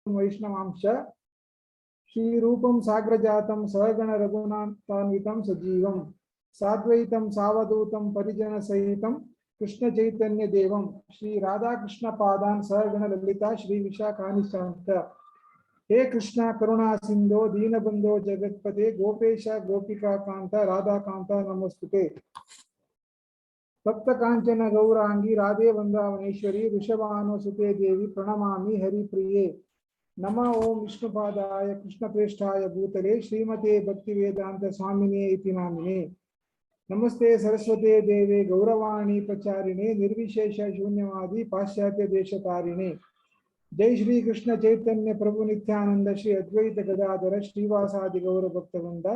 वैष्णवांश श्री रूपम साग्रजातम सहगण रघुनाथान्वितं सजीवं साद्वैतं सावधूतं परिजन सहितं कृष्ण चैतन्य देवं श्री राधा कृष्ण पादान सहगण ललिता श्री विशाखानि शांत। हे कृष्णा करुणा सिंधो दीनबंधो जगत्पते गोपेश गोपिका कांत राधा कांत नमोस्तुते। भक्त कांचन गौरांगी राधे वृंदावनेश्वरी वृषभानुसुते देवी प्रणमामि हरिप्रिये। नमः ओं विष्णुपादाय कृष्णप्रेष्ठाय भूतले श्रीमते भक्तिवेदांत स्वामिने इति नामिने। नमस्ते सरस्वते देवे गौरवाणी प्रचारिणे निर्विशेष शून्यवादी पाश्चात्य देशतारिणे। जय श्री कृष्ण चैतन्य प्रभु नित्यानंद श्री अद्वैत गदाधर श्रीवासादि गौर भक्तवृंद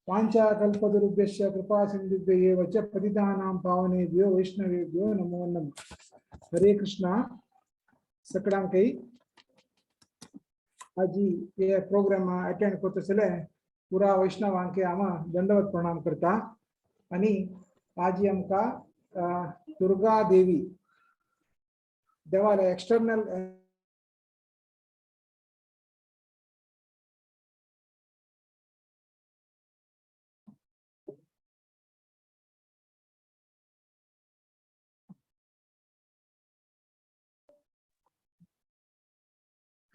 वाञ्छाकल्पतरुभ्यश्च कृपा सिन्धुभ्येव च पतितानां पावनेभ्यो वैष्णवेभ्यो नमो नमः। हरे कृष्णा सकड़ांकई आज ये प्रोग्राम अटेंड करते सले पूरा वैष्णवांके आमा दंडवत प्रणाम करता आणि आज आमका दुर्गा देवी देवाला एक्सटर्नल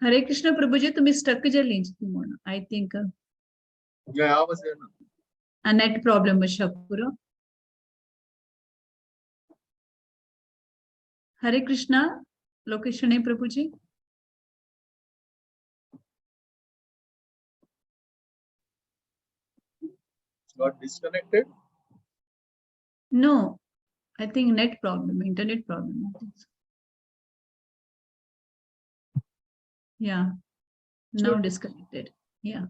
हरे कृष्ण प्रभुजी तुम्ही स्टक झाली आय थिंक नेट प्रॉब्लेम पुरो। हरे कृष्णा लोकेशन है प्रभुजी got disconnected? No, I think net problem, internet problem. I think so. Yeah, now Sure. Disconnected. Yeah.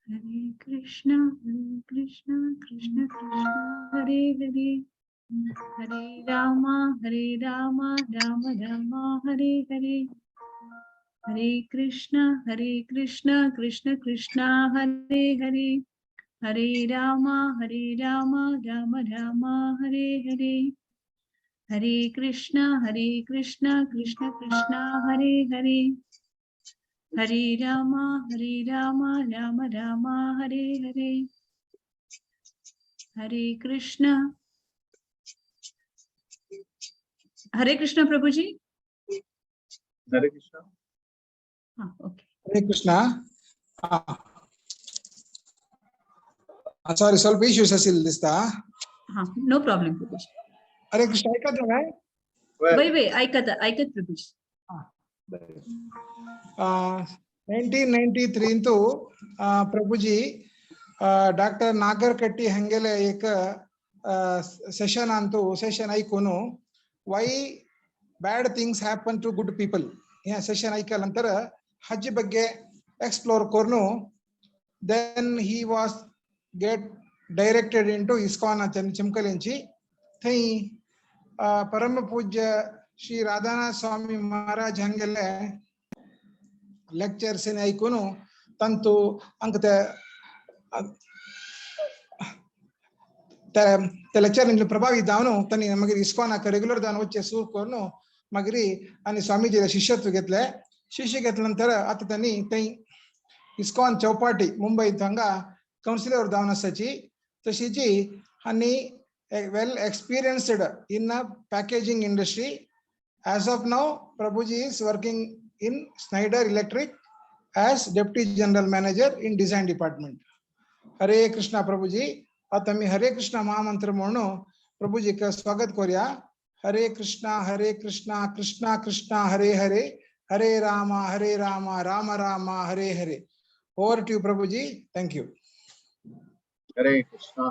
Hare Krishna, Krishna Krishna, Hare Hare, Hare Rama, Rama Rama, Hare Hare, Hare Krishna, Krishna Krishna, Hare Hare, Hare Rama, Rama Rama, Hare Hare, Hare Krishna, Krishna Krishna, Hare Hare, Hare Rama, Rama Rama, Hare Hare, Hare Krishna. Hare Krishna Prabhuji. Hare Krishna. Okay. हरे Krishna sorry ಸ್ವಲ್ಪ issues ಅಸಿಲ್ದಿಸ್ತಾ no problem Prabhuji. हरे कृष्ण ऐकत आहे वै ऐकत Prabhuji. 1993 इंतु प्रभुजी doctor Nagarkatti हंगेले एक session अंतु सेशन ऐकूनु why bad things happen to good people या सेशन ऐकल्यानंतर हज ಬಗ್ಗೆ एक्सप्लोर करनु then he was get directed into ISKCON चिमकलेंची थई परम पूज्य श्री राधानाथ स्वामी महाराज हंगेले लेक्चर्स ने ऐकूनु तंतु अंक ते लेक्चर निंतलो प्रभावी दावनु तनी मागीर ISKCON रेग्युलर दावन वच्चे सुरू करून मागीर आनी स्वामीजी शिष्यत्व घेतले शिष्य घेतल्यानंतर आता त्यांनी थंय ISKCON चौपाटी मुंबई हांगा काउन्सिलर दावन आसाची तशीची आनी well experienced in packaging industry as of now Prabhuji is working in Schneider Electric as deputy general manager in design department. हरे कृष्णा प्रभुजी आता मी हरे कृष्णा महामंत्र म्हणून प्रभुजी का स्वागत करूया. हरे कृष्णा कृष्णा कृष्णा हरे हरे, हरे Ram Ram Ram Hare Hare. Over to Prabhuji. Thank you. हरे कृष्णा.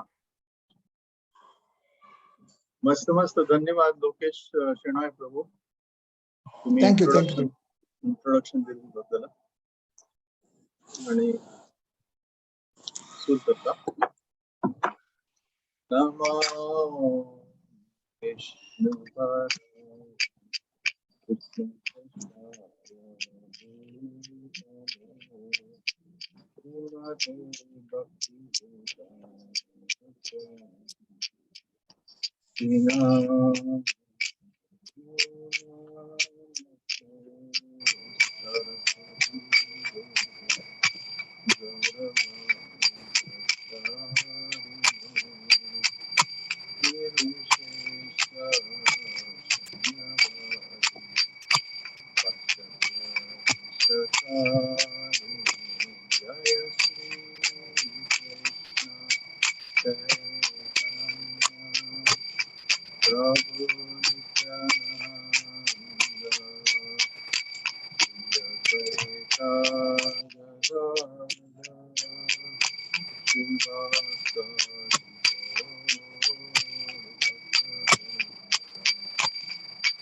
मस्त मस्त धन्यवाद लोकेश शेणाय प्रभू. थैंक यू इंट्रोडक्शन दिल्याबद्दल आणि सुरू करता. नमो विष्णुपादाय Krishna Hare Krishna, Krishna Krishna,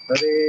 Hare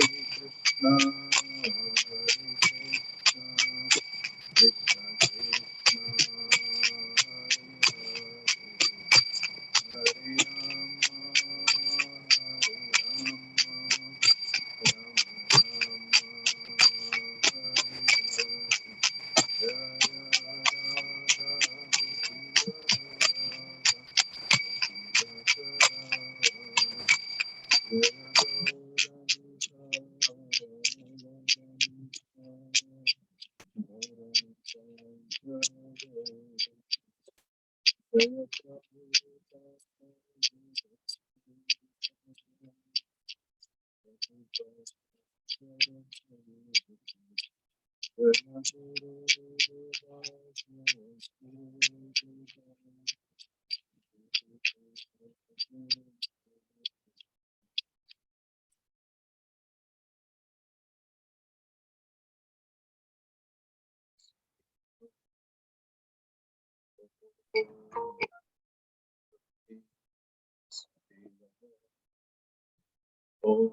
Om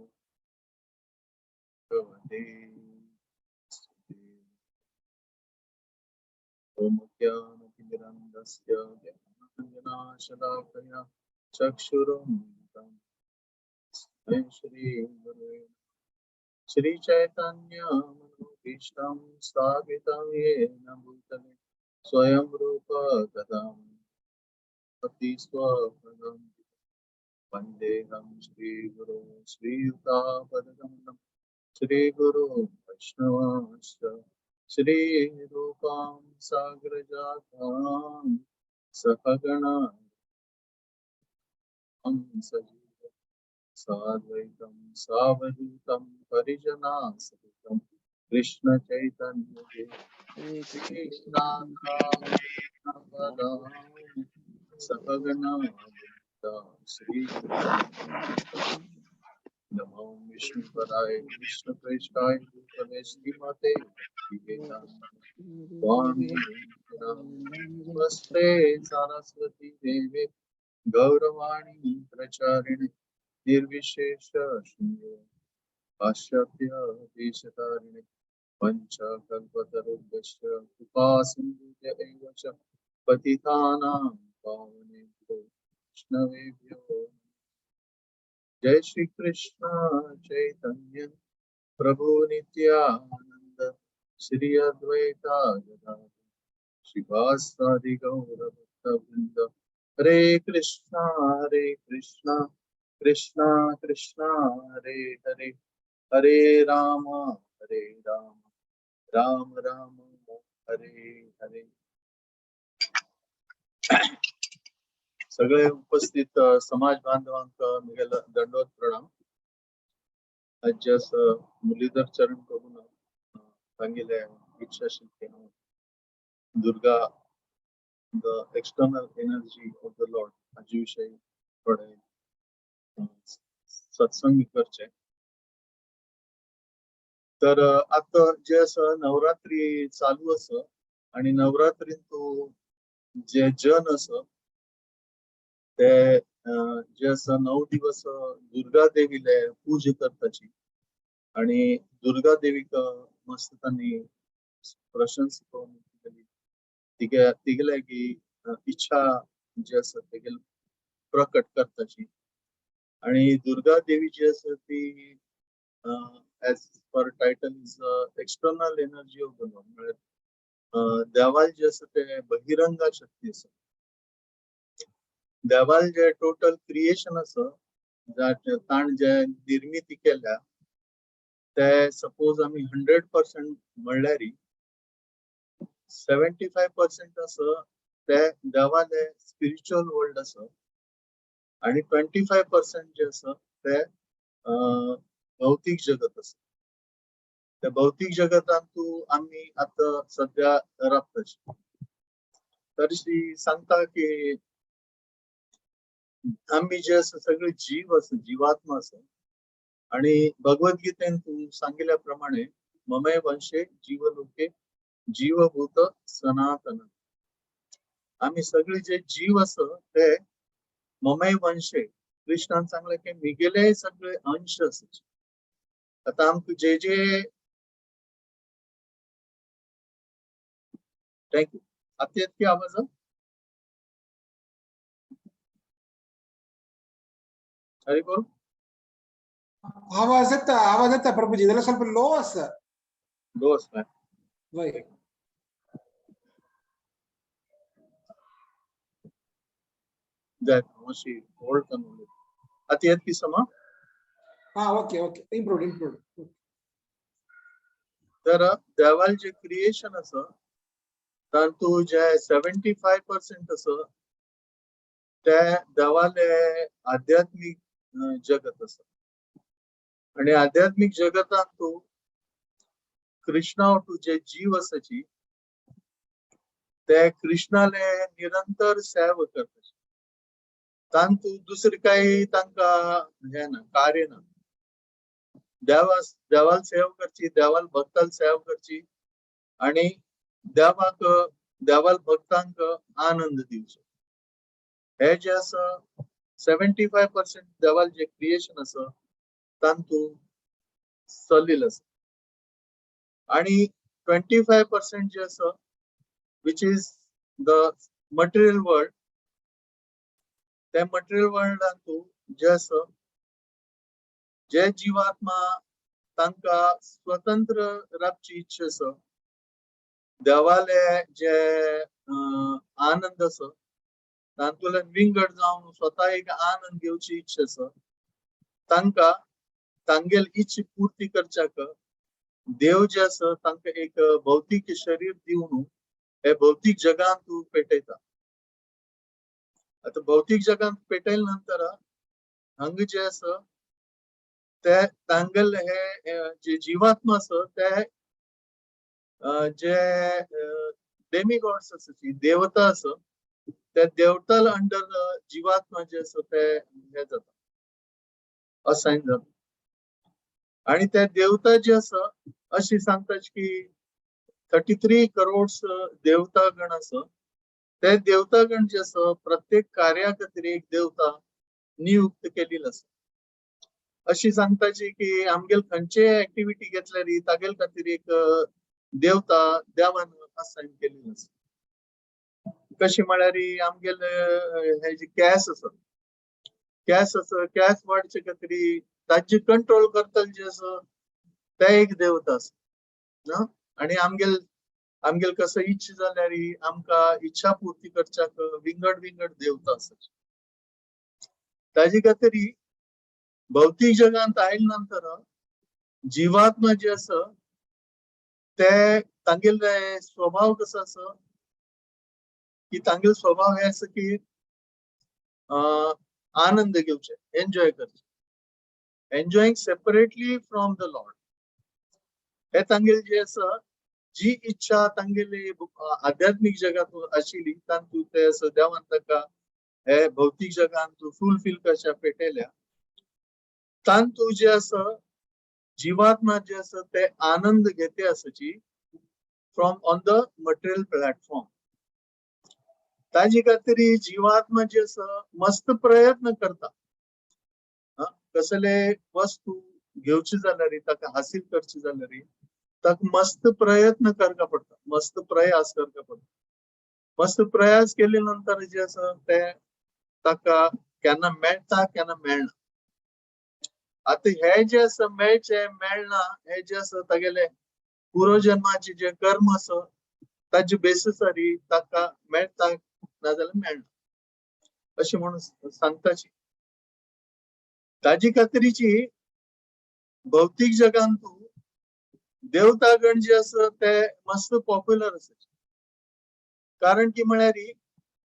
Bhagavate Om Jnanatimirandasya Jnananjana Chakshurum Shri Guru Shri Chaitanya Manobhishtam Sthapitam Yena Bhutale Swayam Rupa Kadam Bhakti Swapradam Vandeham Shri Guru Shri Yuta Padakam Shri Guru Vaishnavasya Shri Rupam Sagrajatam Sahagana Sajiva Sadvaitam Savadutam Parijana Sahitam Krishna Chaitanya Krishna Padam Sahagana Shri Namo Vishnu Padaya Krishna Preshtai Bhutale Srimate Bhaktivedanta Swami Namaste Saraswati Devi Gauravani Pracharine Nirvishesha Shunyo Pashyapya Deshatarine Pancha Kalpatarubhasya Upasindhya Evacha Patitanam Pavanebhyo Vaishnavebhyo Jai Shri Krishna Chaitanya Prabhu Nityananda Shri Advaita Gadadhar Shivasadi Gaura Bhaktavrinda Hare Krishna Krishna Krishna Hare Hare Hare Rama Rama Rama Hare Hare सगळे उपस्थित समाज बांधवांक मुगेल दंडवत प्रणाम आज मुरलीधर चरण प्रभून सांगिले इच्छा शिल्पी Durga the external energy of the lord हाजे विषयी थोडे सत्संग करचे तर आता जे नवरात्री चालू आणि नवरात्रीन तो जे जन ते जे 9 दिवस दुर्गा देवीले पूज करताची आणि दुर्गा देवीक मस्त त्यांनी प्रशंसा करून तिगले की इच्छा जे तेगेल प्रकट करताची आणि दुर्गा देवी जी ती as per title is external energy of the Lord. देवाल जे आसा ते बहिरंगा शक्ती आसा. देवाल जे टोटल क्रिएशन आसा ताण जे निर्मिती केल्या ते सपोज आमी 100% म्हणल्यार 75% आसा ते देवाले स्पिरिच्युअल वर्ल्ड आसा आणि 25% जे आसा ते भौतिक जगत आसा. त्या भौतिक जगतांतू आम्ही आता सध्या राबताची. तर श्री सांगता की आम्ही जे आसा सगळे जीव आसा, जीवात्मा आसा आणि भगवद्गीतेन तू सांगिल्ल्याप्रमाणे ममे वंशे जीवलोके जीवभूत सनातन. आम्ही सगळे जे जीव आसा ते ममे वंशे कृष्णान सांगले की मिगेले सगळे अंश आसाचे. आता आमकां जे जे थँक्यू आता येत की आवाज हरी बोल आवाज येता प्रभुजी ಇದೆಲ್ಲ ಸ್ವಲ್ಪ ಲೋ ಅಸ दोस्त है वय that मशी होल्ड करून आता येत की समा ओके ओके इम्प्रूव्ड तर देवाल जे क्रिएशन आसा तातू जे 75% आसा ते देवाले आध्यात्मिक जगत आसा आणि आध्यात्मिक जगतांतू कृष्णावटू जे जीव आसाची ते कृष्णाले निरंतर सेवा करता. तांतू दुसरे काही तांका हे ना कार्य ना. देवाल सेवा करची, देवाल भक्ताल सेवा करची आणि देवाल भक्तांक आनंद दिवचो. हे जे आसा 75% देवाल जे क्रिएशन आसा तांतू चलिल आसा आणि 25% जे आसा which is the material world. त्या मटेरियल वर्ल्डांतू जे आसा जे जीवात्मा तांका स्वतंत्र रावची इच्छा आसा, देवाले जे आनंद आसा तांतूंतल्यान विंगड जावन स्वता एक आनंद घेवची इच्छा आसा, तांका तांगेल इच्छा पूर्ती करच्याक देव जे आसा तांका एक भौतिक शरीर दिवन हे भौतिक जगांत पेटयता. आता भौतिक जगांत पेटयल्या नंतर हांगा जे आसा ते तांगेल हे जे जीवात्मा आसा ते जे डेमिगॉड्स आसा देवता आसा ते देवताल अंडर जीवात्मा जे आसा ते हे जाता असाइन जाता. आणि ते देवता जे आसा अशी सांगतात की 33 करोड्स देवता गण आसा. ते देवता गण जे आसा प्रत्येक कार्या खातीर एक देवता नियुक्त केलेली आसा. अशी सांगताची की आमगेल खंयचे ऍक्टिव्हिटी घेतल्यार तागेल खातीर एक देवता देवान असाइन केलेली आसा. कशी म्हळ्यार आमगेल हे जे कॅस आसा कॅस वाडचे खातीर ताचे कंट्रोल करतले जे आसा ते एक देवता आसा. आणि आमगेल कसं इच्छा जाल्यार आमका इच्छा पूर्ती करच्याक विंगड देवता आसा. ताजे खातीर भौतिक जगांत आयल्या नंतर जीवात्मा जे आसा ते तांगेल स्वभाव कसो आसा की तांगेल स्वभाव हे आसा की आनंद घेवचे, एन्जॉय करचे, enjoying separately from the Lord. हे तांगेल जे आसा जी इच्छा तांगेली आध्यात्मिक जगात आशिल्ली तांतू ते आसा देवान ताका हे भौतिक जगांत फुलफिल करच्या पेटयल्या. तांतू जे आसा जीवात्मा जे आसा ते आनंद घेते आसाची from on the material platform. ताजे खातीर जीवात्मा जे आसा मस्त प्रयत्न करता. कसले वस्तू घेवची जाल्यार ताका हासील करची जाल्यार ताका मस्त प्रयत्न करचा पडटा, मस्त प्रयास करचा पडटा. मस्त प्रयास केले नंतर जे आसा ते ताका केन्ना मेळटा केन्ना मेळना. आता हे जे आसा मेळचे मेळना हे जे आसा तागेले पूर्वजन्माचे जे कर्म आसा ताजे बेसिसारी ताका मेळटा नाजाल्यार मेळना अशें म्हणून सांगताची. ताजी खातीरची भौतीक जगान तू देवतागण जे आसा ते मस्त पॉप्युलर आसा. कारण की म्हळ्यार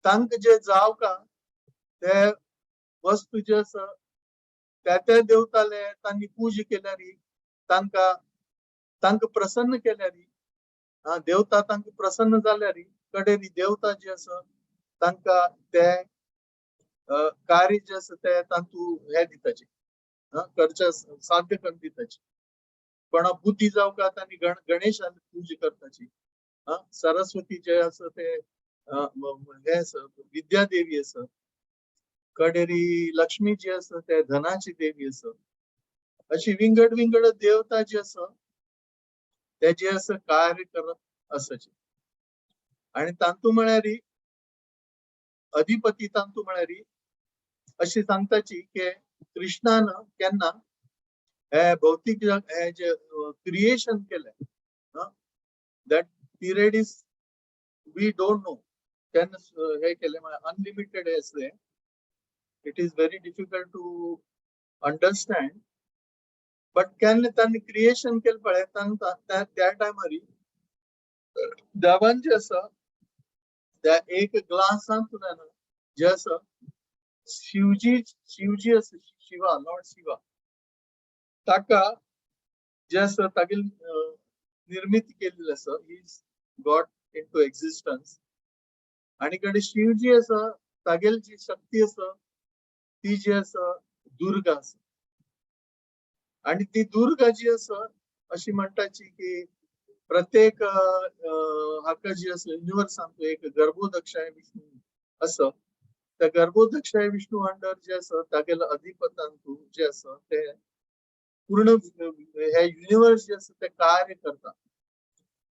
तांकां जे जावका ते वस्तू जे आसा त्या देवताले तांणी पूज केल्यार तांकां प्रसन्न केल्यार देवता तांकां प्रसन्न जाल्यार कडेन देवता जे आसा तांकां ते कार्य जे आसा ते तांतू हे दिताचे करचे साध्य करून दिताचे. कोणा बुद्धी जावका तांणी गणेशान पूज करताची. सरस्वती जे आसा ते हे आसा विद्या देवी आसा. कडेरी लक्ष्मी जी आसा ते धनाची देवी आसा. अशी विंगड विंगड देवता जी आसा ते जे आसा कार्य करत आसाचे. आणि तांतू म्हळ्यार अधिपती तांतू म्हळ्यार अशी सांगताची की कृष्णान केन्ना हे भौतिक जग हे जे क्रिएशन केले that period is we don't know केन्ना हे केले अनलिमिटेड हे असले. It is very difficult to understand. But केन्ना तांणी क्रिएशन केले पळय त्या टायमार देवान जे आसा त्या एक ग्लासांतल्यान जे आसा शिवजी आसा शिवा लॉर्ड शिवा ताका जे आसा तागेली निर्मिती केलेली आसा. He is got into existence. आणि कडे शिवजी आसा तागेली जी शक्ती आसा ती जी आसा दुर्गा आसा. आणि ती दुर्गा जी आसा अशी म्हणटाची की प्रत्येक हाका जी आसा युनिवर्सांत एक गर्भोदक्षाय विष्णू आसा. त्या गर्भोदक्षाय विष्णू अंडर जे आसा तागेले अधिपतांतू जे आसा ते पूर्ण हे युनिवर्स जे आसा ते कार्य करता.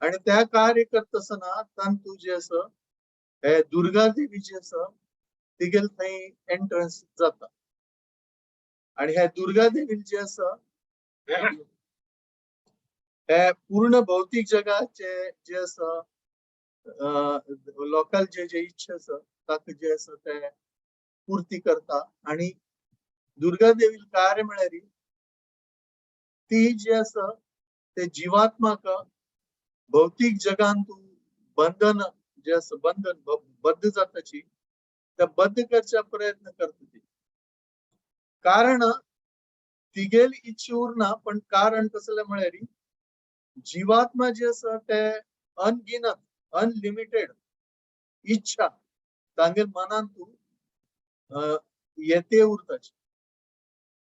आणि त्या कार्य करता आसतना तांतू जे आसा हे दुर्गा देवी जी आसा तिगेल थंय एंट्रन्स जाता. आणि ह्या दुर्गा देवी जे आसा हे पूर्ण भौतिक जगाचे जे आसा लोकल जे इच्छा आसा ताका जे आसा ते पूर्ती करता. आणि दुर्गा देवी कार्य म्हळ्यार ती जी आसा ते जीवात्माक भौतिक जगान तू बंधन जे आसा बंधन बद्ध जाताची त्या बद्ध करच्या प्रयत्न करता ती. कारण तिगेल इच्छा उरना पण कारण कसले म्हळ्यार जीवात्मा जे आसा ते अनगिनत अनलिमिटेड इच्छा तांगेल मनान तू येते उरताची.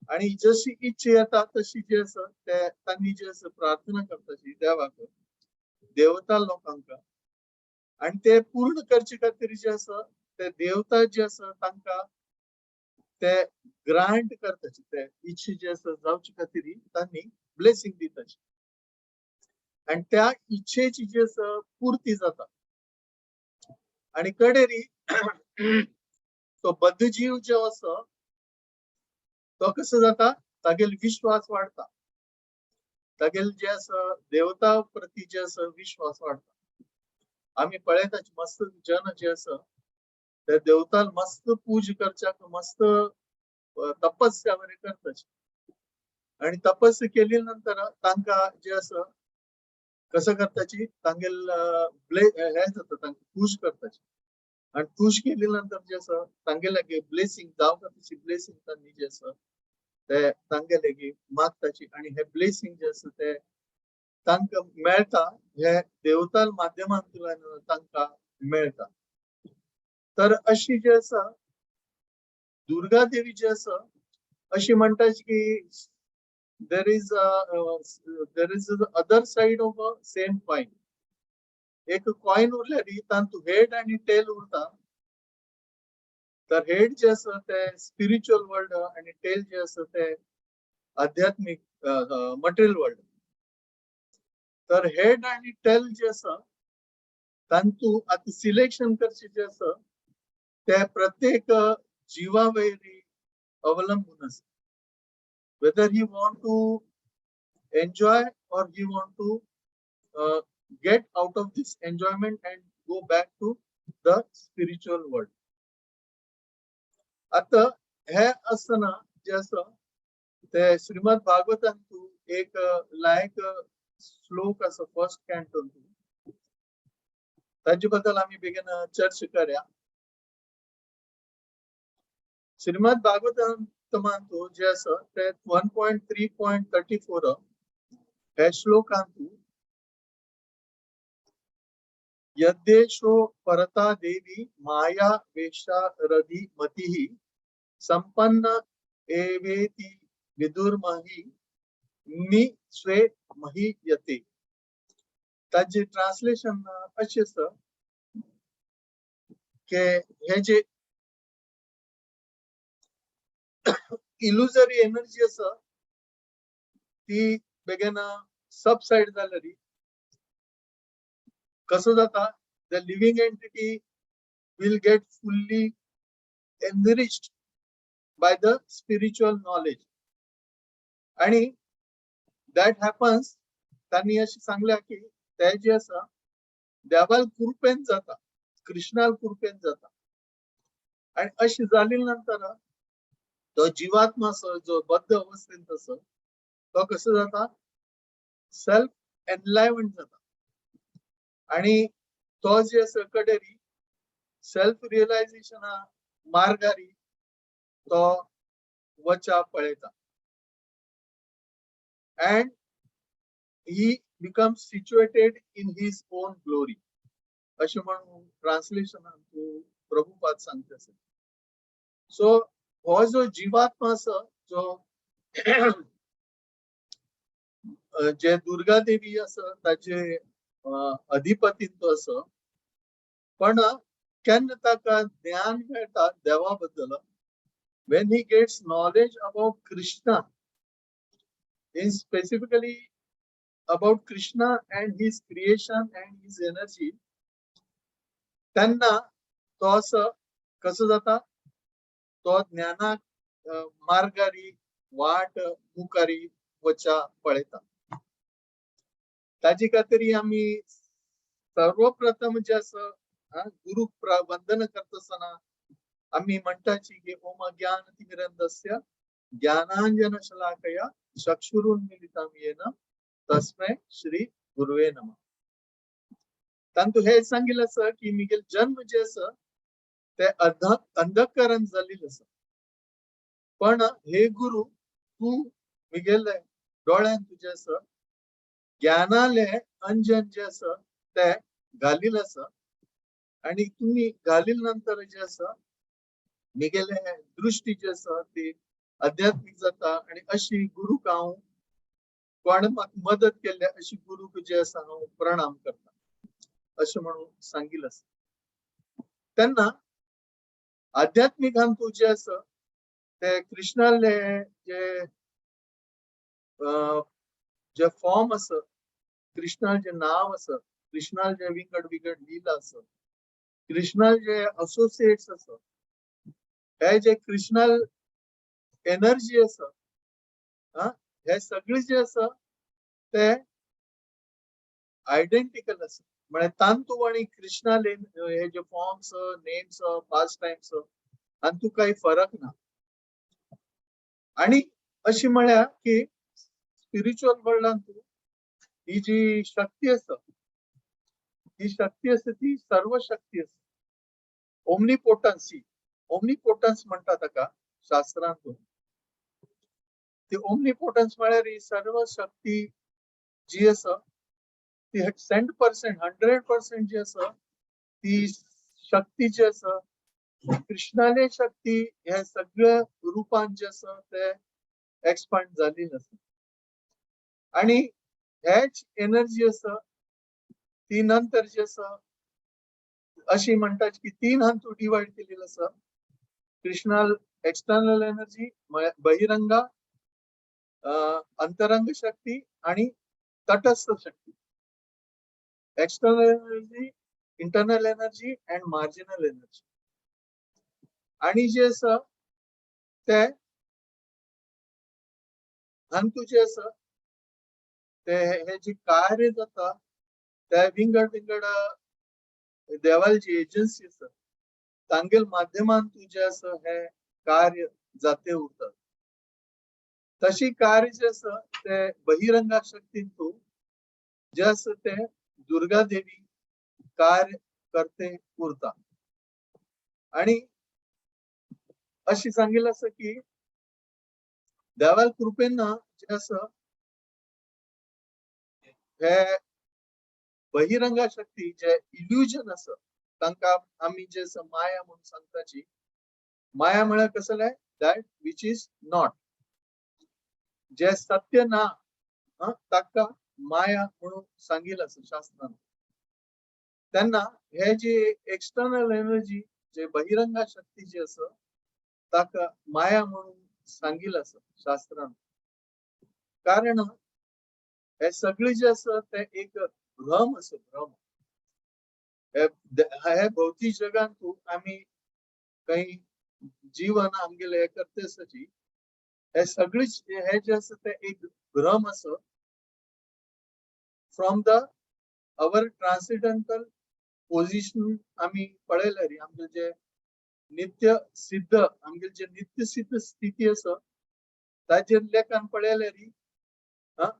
आणि जशी इच्छा येता तशी जे आसा ते तांणी जे आसा प्रार्थना करताची देवाक देवता लोकांक. आणि ते पूर्ण करचे खातीर जे आसा ते देवता जे आसा तांकां ते ग्रांट करताचे ते इच्छा जे आसा जावचे खातीर तांणी ब्लेसिंग दिताची. आणि त्या इच्छेची जी आसा पूर्ती जाता. आणि कडेरी तो बद्ध जीव जो आसा तो कसो जाता तागेल विश्वास वाढता. तागेल जे आसा देवता प्रती जे आसा विश्वास वाढता. आम्ही पळयताचे मस्त जन जे आसा ते देवताल मस्त पूज करच्याक मस्त तपस्या वगैरे करताचे. आणि तपस्या केली नंतर तांकां जे आसा कसं करताची तांगेल हे जाता तांकां खुश करताची. आणि खुश केली नंतर जे आसा तांगेले ब्लेसिंग जावका तशी ब्लेसिंग तांणी जे आसा ते तांगेले मागताची. आणि हे ब्लेसिंग जे आसा ते तांकां मेळटा हे देवताल माध्यमांतल्यान तांकां मेळटा. तर अशी जे आसा दुर्गा देवी जी आसा अशी म्हणटाची की there is the other side of a same coin. एक कॉइन उरल्यार तांतू हेड आणि टेल उरता. तर हेड जे आसा ते स्पिरिच्युअल वर्ल्ड आणि टेल जे आसा ते आध्यात्मिक मटेरियल वर्ल्ड. तर हेड आणि टेल जे आसा तांतू आता सिलेक्शन करचे जे आसा ते प्रत्येक जीवा वयरी अवलंबून आसा. whether he want to enjoy or he want to get out of this enjoyment and go back to the spiritual world. आता हे असताना जे असं ते श्रीमद भागवतांतू एक लायक श्लोक असं फर्स्ट कॅन्टोन ताजे बद्दल आम्ही बेगीन चर्चा करया. श्रीमद भागवतांतू जे असं ते 1.3.34 हे श्लोकांतू यद्देशो परता देवी माया वेशा रधी मतिहि संपन्न एवेति विदुर्महि नि स्वे मही यते. त्याचे ट्रान्सलेशन असे असं की हे जे इल्युजरी एनर्जी असं ती बेगीन सबसाइड जाल्यारी कसं जाता the living entity will get fully enriched by the spiritual knowledge. आणि that happens त्यांनी अशी सांगल्या की ते जे असं देवाल कृपेन जाता, कृष्णाल कृपेन जाता. आणि अशी झाली नंतर तो जीवात्मा जो बद्ध अवस्थेत असं तो कसं जाता सेल्फ एनलायव्हमेंट जाता. आणि तो जे असं कडेरी सेल्फ रिअलायझेशन मार्गारी तो वचा पळयता. and he becomes situated in his own glory. असे म्हणून ट्रान्सलेशन प्रभुपाद सांगते. सो हो जो जीवात्मा असं जो जे दुर्गा देवी असं ताचे अधिपतीत्व असं पण केन्ना ताका ज्ञान मेळटा देवा बद्दल when he gets knowledge about Krishna, in specifically about Krishna and his creation and his energy, त्यांना तो असं कसं जाता तो ज्ञानाक मार्गारी वाट मुखारी वचा पळयता. ताजी खातीर आमी सर्वप्रथम जे असं गुरु वंदन करतना आम्ही म्हणटाची की ओम ज्ञान तिमिरंधस्य ज्ञानांजन शलाकया चक्षुरुन्मीलितं येन तस्मै श्री गुरुवे नमः. तांतू हे सांगितलं असं की मिगेल जन्म जे असं ते अंधकरण झालेलं असं पण हे गुरु तू मिगेल डोळ्यान तुझे असं ज्ञानाले अंजन जे असं ते घालील असं आणि तुम्ही घालील नंतर जे असं मिगेले दृष्टी जी आसा ती आध्यात्मिक जाता. आणि अशी गुरु हांव कोण म्हाका मदत केल्या अशी गुरुक जे आसा हांव प्रणाम करता अशें म्हणून सांगिल्लें आसा. तेन्ना आध्यात्मिक हांतू जे आसा ते कृष्णाले जे फॉर्म आसा कृष्णा जे नाव आसा कृष्णा जे विंगड विंगड लीला आसा कृष्णा जे असोसिएट्स आसा हे जे कृष्णल एनर्जी आसा हे सगळे जे आसा ते आयडेंटिकल आसा. म्हणजे तांतू आणि कृष्णल हे जे फॉर्म्स नेम्स पास्ट टाइम्स हांतू काही फरक ना. आणि अशी म्हळ्यार की स्पिरिच्युअल वर्ल्डांत ही जी शक्ती आसा ही शक्ती आसा ती सर्व शक्ती आसा. ओमनीपोटन्स म्हणटा ताका शास्त्रांतून. ती ओमनीपोटन्स म्हळ्यार ही सर्व शक्ती जी आसा ती 100% जी आसा ती शक्ती जी आसा कृष्णाले शक्ती हे सगळ्या रूपान जे आसा ते एक्सपांड जाल्ली आसा. आणि हेच एनर्जी आसा ती नंतर जी आसा अशी म्हणतात की 3 हांतू डिवाइड केलेली आसा. कृष्णाल एक्सटर्नल एनर्जी बहिरंगा अंतरंग शक्ती आणि तटस्थ शक्ती. External energy internal energy and marginal energy. आणि जे आसा ते हांतू जे आसा ते हे जे कार्य जाता त्या विंगड विंगड देवाल जी एजन्सी आसा तांगेल माध्यमान तू जे आसा हे कार्य जाते उरतात. तशी कार्य जे आसा ते बहिरंगा शक्तीन तू जे आसा ते दुर्गा देवी कार्य करते उरता. आणि अशी सांगितलं असं की देवाल कृपेन जे आसा हे बहिरंगा शक्ती जे इल्युजन आसा तांकां आमी जे आसा माया म्हणून सांगताची. माया म्हळ्यार कसले दॅट विच इज नॉट, जे सत्य ना ताका माया म्हणून सांगितलं आसा शास्त्रान. तेन्ना हे जे एक्सटर्नल एनर्जी जे बहिरंगा शक्ती जी आसा ताका माया म्हणून सांगितलं आसा शास्त्रान. कारण हे सगळे जे आसा ते एक भ्रम आसा, भ्रम. हे भौतिक जगान तू आमी काही जीवन आमगेले हे करते आसाची हे सगळे हे जे आसा ते एक भ्रम आसा from the our transcendental position. आमी पळयल्यार आमगे जे नित्य सिद्ध आमगे जे नित्य सिद्ध स्थिती आसा ताजेर लेखान पळयल्यार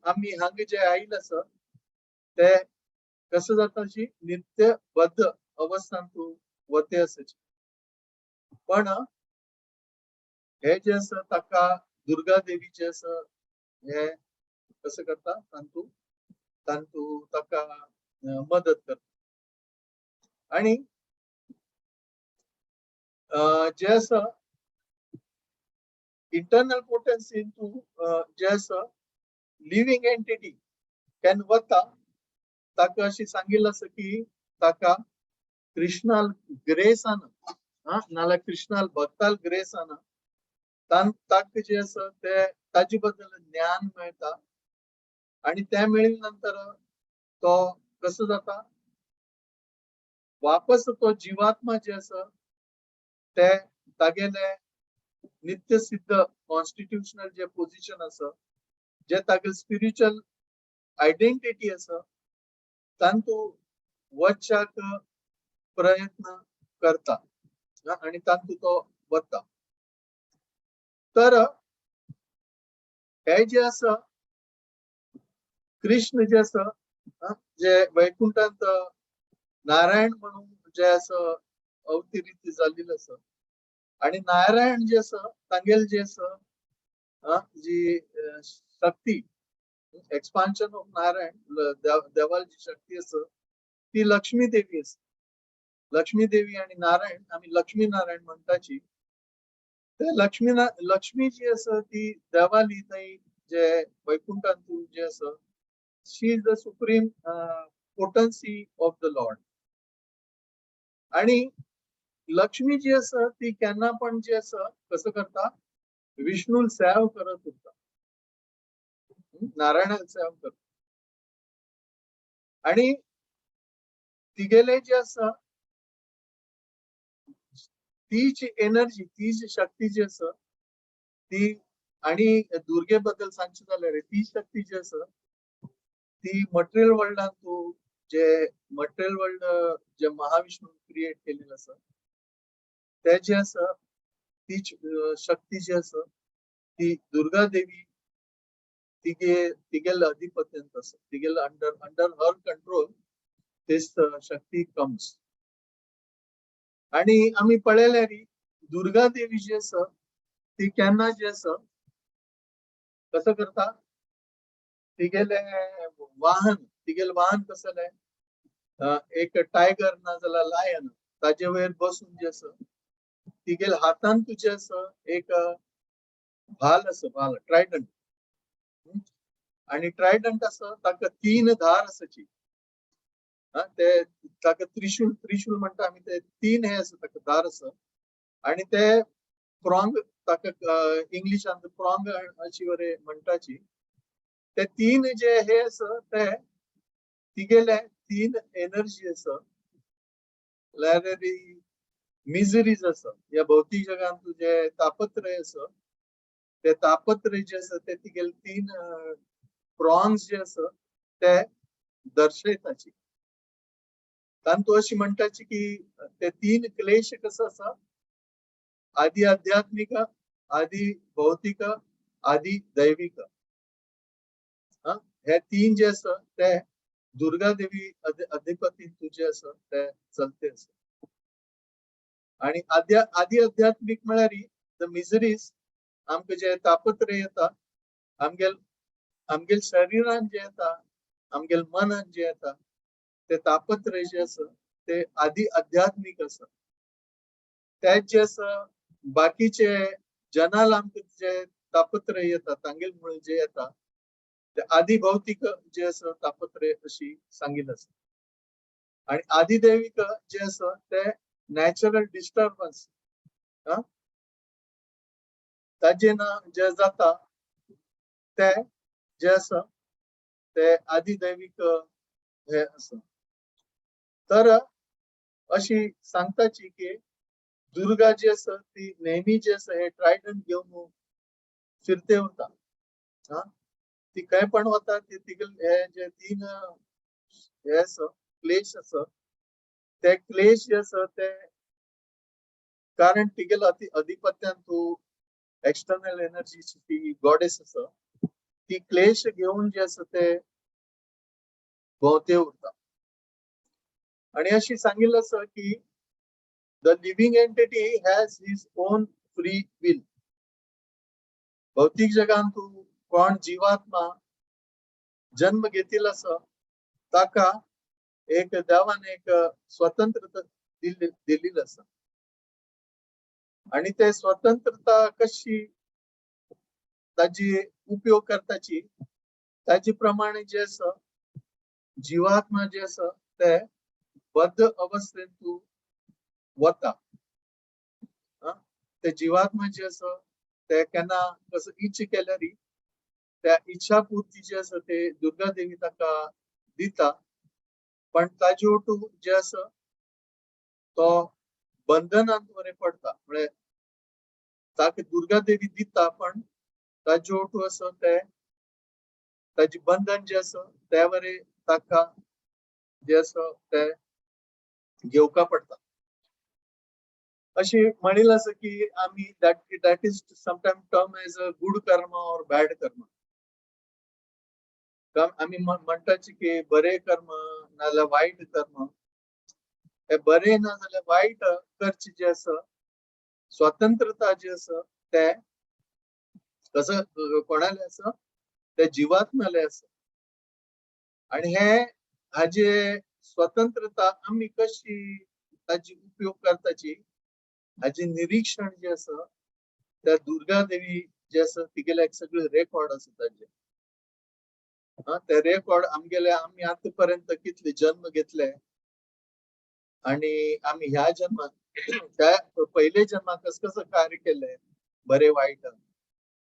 आमी हांगा जे आयिल्ले आसा ते कसं जाता जी नित्य बद्ध अवस्थान तू वते आसाची. पण हे जे आसा ताका दुर्गा देवी जे आसा हे कसं करता तांतू ताका मदत करता. आणि जे आसा इंटरनल पोटेन्सी तू जे आसा लिव्हिंग एंटिटी कॅन वता ताका अशी सांगितलं आसा की ताका कृष्णाल ग्रेसान नाल्यार कृष्णाल भक्ताल ग्रेसान ताका जे आसा ते ताजे बद्दल ज्ञान मेळटा. आणि ते मेळिल्ले नंतर तो कसो जाता वापस तो जीवात्मा जे आसा ते तागेले नित्य सिद्ध कॉन्स्टिट्यूशनल जे पोजिशन आसा जे तागे स्पिरिच्युअल आयडेंटिटी आसा तांतू वचपाक प्रयत्न करता आणि तांतू तो वता. तर हे जे आसा कृष्ण जे आसा जे वैकुंठांत नारायण म्हणून जे आसा अवतरीत जाल्लेलो आसा. आणि नारायण जे आसा तांगेल जे आसा जी शक्ती एक्सपान्शन ऑफ नारायण देवाल जी शक्ती आसा ती लक्ष्मी देवी आसा. लक्ष्मी देवी आणि नारायण आम्ही लक्ष्मी नारायण म्हणटाची. ते लक्ष्मी जी आसा ती देवाली थंय जे वैकुंठांत जे आसा she is the supreme potency of the lord. आणि लक्ष्मी जी आसा ती केन्ना पण जे आसा कसं करता विष्णू सेव करत उरता, नारायणाक सेव करता. आणि तिगेले जे आसा ती जी एनर्जी ती जी शक्ती जी आसा ती आणि दुर्गे बद्दल सांगचे जाल्यार ती शक्ती जी आसा ती मटेरियल वर्ल्डान तू जे मटेरियल वर्ल्ड जे महाविष्णू क्रिएट केलेलं आसा ते जे आसा ती शक्ती जी आसा ती दुर्गा देवी तिगेल अधिपत्यांत आसा. तिगेल अंडर हर कंट्रोल दिस शक्ती कम्स. आणि आम्ही पळयल्यार दुर्गा देवी जी आसा ती केन्ना जी आसा कसं करता तिगेले वाहन कसले एक टायगर ना जाल्यार लायन ताजे वयर बसून जे आसा तिगेल हातान तुजे आसा एक भाल आसा, भाल ट्रायडंट. आणि ट्रायडंट आसा ताका 3 धार आसाची. ते ताका त्रिशूल म्हणटा आमी ते 3 हे आसा ताका धार आसा. आणि ते प्रॉंग ताका इंग्लिशान प्रॉंग अशी वरे म्हणटाची. ते 3 जे हे आसा ते तिगेले 3 एनर्जी आसा. मिजरीज आसा या भौतिक जगान तुझे तापत्रय आसा ते तापत्रय जे आसा ते तिगेले 3 प्रॉंग्स जे आसा ते दर्शयताची. तांतू अशी म्हणटाची की ते तीन क्लेश कसं असा, आदि आध्यात्मिक, आदि भौतिक, आदि दैविक. हे तीन जे आसा ते दुर्गा देवी अधिपती तुझे आसा ते चलते आसा. आणि आदि आध्यात्मिक म्हळ्यार द मिजरीज, आमकां जे तापत्र येता, आमगेल शरीरान जे येता, आमगेल मनान जे येता, ते तापत्र जे आसा ते आदि आध्यात्मिक आसा. तेच जे आसा बाकीचे जनाल आमकां जे तापत्र येता, तांगेल मुळे जे येता ते आदि भौतिक जे आसा तापत्र अशी सांगिल्ली आसा. आणि आदि दैविक जे आसा ते नॅचरल डिस्टर्बन्स, ताजे ना जे जाता ते जे आसा ते आदि दैविक हे आसा. तर अशी सांगताची की दुर्गा जी आसा ती नेहमी जे आसा हे ट्रायडंट घेऊन फिरते उरता. ती काय पण वता ती तिगल हे जे तीन हे आसा क्लेश आसा, ते क्लेश जे आसा ते कारण तिगेल अधिपत्यान तू एक्सटर्नल एनर्जी ती गॉडेस आसा, ती क्लेश घेऊन जे आसा ते भोवते उरता. आणि अशी सांगिल्लें आसा की the living entity has his on free will. भौतिक जगान तू कोण जीवात्मा जन्म घेतील आसा ताका एक देवान एक स्वतंत्रता दिलेली आसा. आणि ते स्वतंत्रता कशी ताजी उपयोग करताची, ताजे प्रमाणे जे आसा जीवात्मा जे आसा ते बद्ध अवस्थेन तू वता. ते जीवात्मा जे आसा ते केन्ना कसं इच्छ केल्यार त्या इच्छा पूर्ती जे आसा ते दुर्गा देवी ताका दिता. पण ताजे ओटू जे आसा तो बंधनांत वरे पडता. म्हणजे ताका दुर्गा देवी दिता पण ताजे ओटू आसा ते ताजी बंधन जे आसा त्या वरे ताका जे आसा ते घेवका पडता. अशी म्हणिल्लें आसा की आमी that is sometime term as a good कर्म और बॅड कर्म. आमी म्हणटाची की बरे कर्म नाजाल्यार वाईट कर्म. हे बरे नाजाल्यार वाईट करचे जे आसा स्वतंत्रता जी आसा ते कसं कोणाले आसा ते जीवात्म्याले आसा. आणि हे हाजे स्वतंत्रता आमी कशी ताजी उपयोग करताची हाजे निरीक्षण जे आसा त्या दुर्गा देवी जे आसा तिगेले सगळे रेकॉर्ड आसा ताजे. ते रेकॉर्ड आमगेले आमी आतां पर्यंत कितले जन्म घेतले आणि आमी ह्या जन्मात त्या पहिले जन्मात कसं कार्य केले बरे वाईट,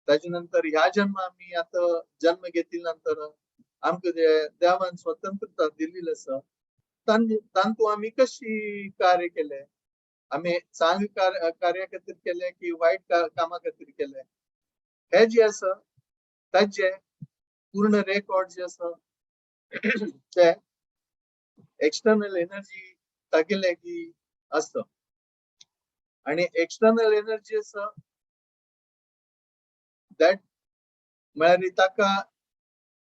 ताजे नंतर ह्या जन्म आमी आता जन्म घेतली नंतर आमकां जे देवान स्वतंत्रता दिलेली आसा तांतू आमी कशी कार्य केले, आमी चांगले कार्या खातीर केले की वाईट कामा खातीर केले, हे जे आसा ताजे पूर्ण रेकॉर्ड जे आसा ते एक्सटर्नल एनर्जी तागेले की असता. आणि एक्सटर्नल एनर्जी आसा दॅट म्हळ्यार ताका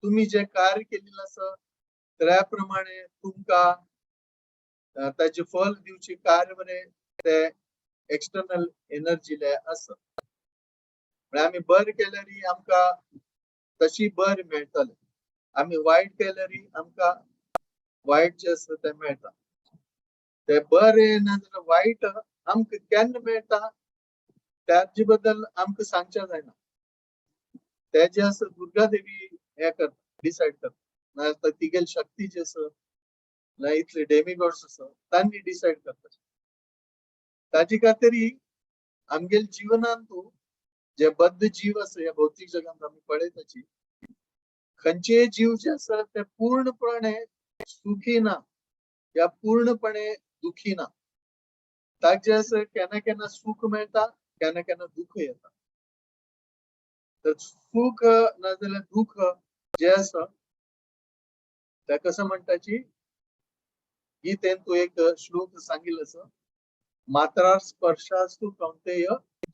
तुम्ही जे कार्य केलेलं आसा त्या प्रमाणे तुमका ताचे फल दिवचे कार्य बरे ते एक्सटर्नल एनर्जीले आसा. म्हळ्यार आमी बरें केल्यार आमका तशी बरें मेळटले, आमी वायट केल्यार आमका वायट जे आसा ते मेळटा. ते बरें नाजाल्यार वायट आमकां केन्ना मेळटा त्याचे बद्दल आमकां सांगचे जायना. ते जे आसा दुर्गा देवी हे करता, डिसायड करता. नाजाल्यार तिगेल शक्ती जी आसा ना इतले डेमिगॉड्स आसा तांणी डिसायड करता. ताजे खातीर आमगेल जीवनान तू जे बद्ध जीव आसा ह्या भौतिक जगात आमी पळयताची खंयचे जीव जे आसा ते पूर्णपणे सुखी ना या पूर्णपणे दुखी ना. ताक जे आसा केन्ना केन्ना सुख मेळटा, केन्ना केन्ना दुःख येता. तर सुख नाजाल्यार दुःख जे आसा ते कसं म्हणटाची गीतेन तू एक श्लोक सांगितलं असं, मात्रा स्पर्शास्तु कौंतेय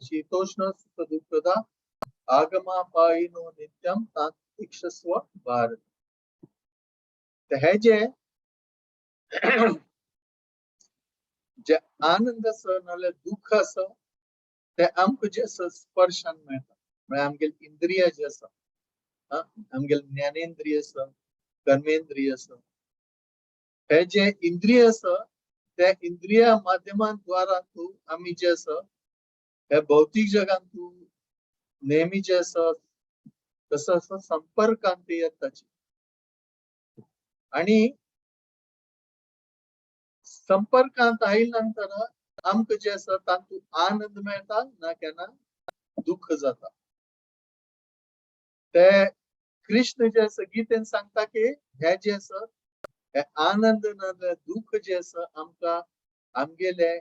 शीतोष्ण सुख दुःखदा आगमापायिनो नित्यम तांतिक्षस्व भारत. तर हे जे आनंद असं नाल्यार दुःख असं ते आमकां जे स्पर्शान मेळटा. म्हळ्यार आमगेली इंद्रिय जे आसा, आमगेले ज्ञानेंद्रिय आसा, कर्मेंद्रिय आसा, हे जे इंद्रिय आसा त्या इंद्रिया माध्यमान द्वारा तू आम्ही जे आसा हे भौतिक जगान तू नेहमी जे आसा तसं असं संपर्कांत येताची. आणि संपर्कांत आयिल्ल्या नंतर आमकां जे आसा तातूंत आनंद मेळटा ना केन्ना दुःख जाता. ते कृष्ण जे आसा गीतेन सांगता की हे जे आसा हे आनंद नाजाल्यार दुःख जे आसा आमकां आमगेले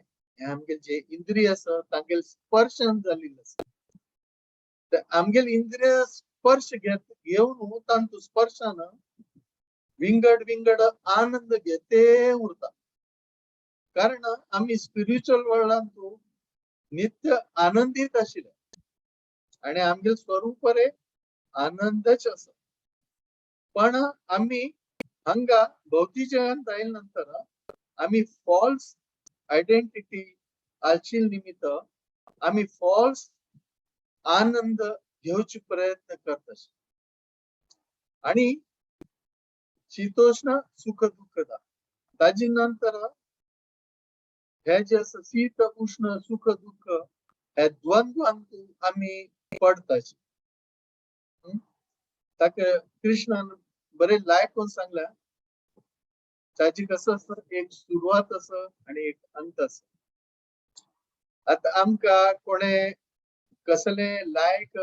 जे इंद्रिय आसा तांगेले स्पर्शान जाल्लेले आसा. ते आमगेले इंद्रिय स्पर्श घेवन तांतूं स्पर्शान विंगड विंगड आनंद घेते उरता. कारण आम्ही स्पिरिच्युअल वर्ल्डान तू नित्य आनंदीत आशिल्ले आणि आमगे स्वरूप रे आनंदच आसा. पण आम्ही हांगा भौतिक जगांत आयिल्ले नंतर आम्ही फॉल्स आयडेंटिटी आशिल्ले निमित्त आम्ही फॉल्स आनंद घेवचे प्रयत्न करता. आणि शीतोष्ण सुख दुःखदा ताजी नंतर हे जे आसा शीत उष्ण सुख दुःख हे द्वंद्वांत आम्ही पडताची. ताका कृष्णान बरे लायकून सांगला ताची कसं असतं एक सुरुवात आसा आणि एक अंत आसा. आता आमकां कोणे कसले लायक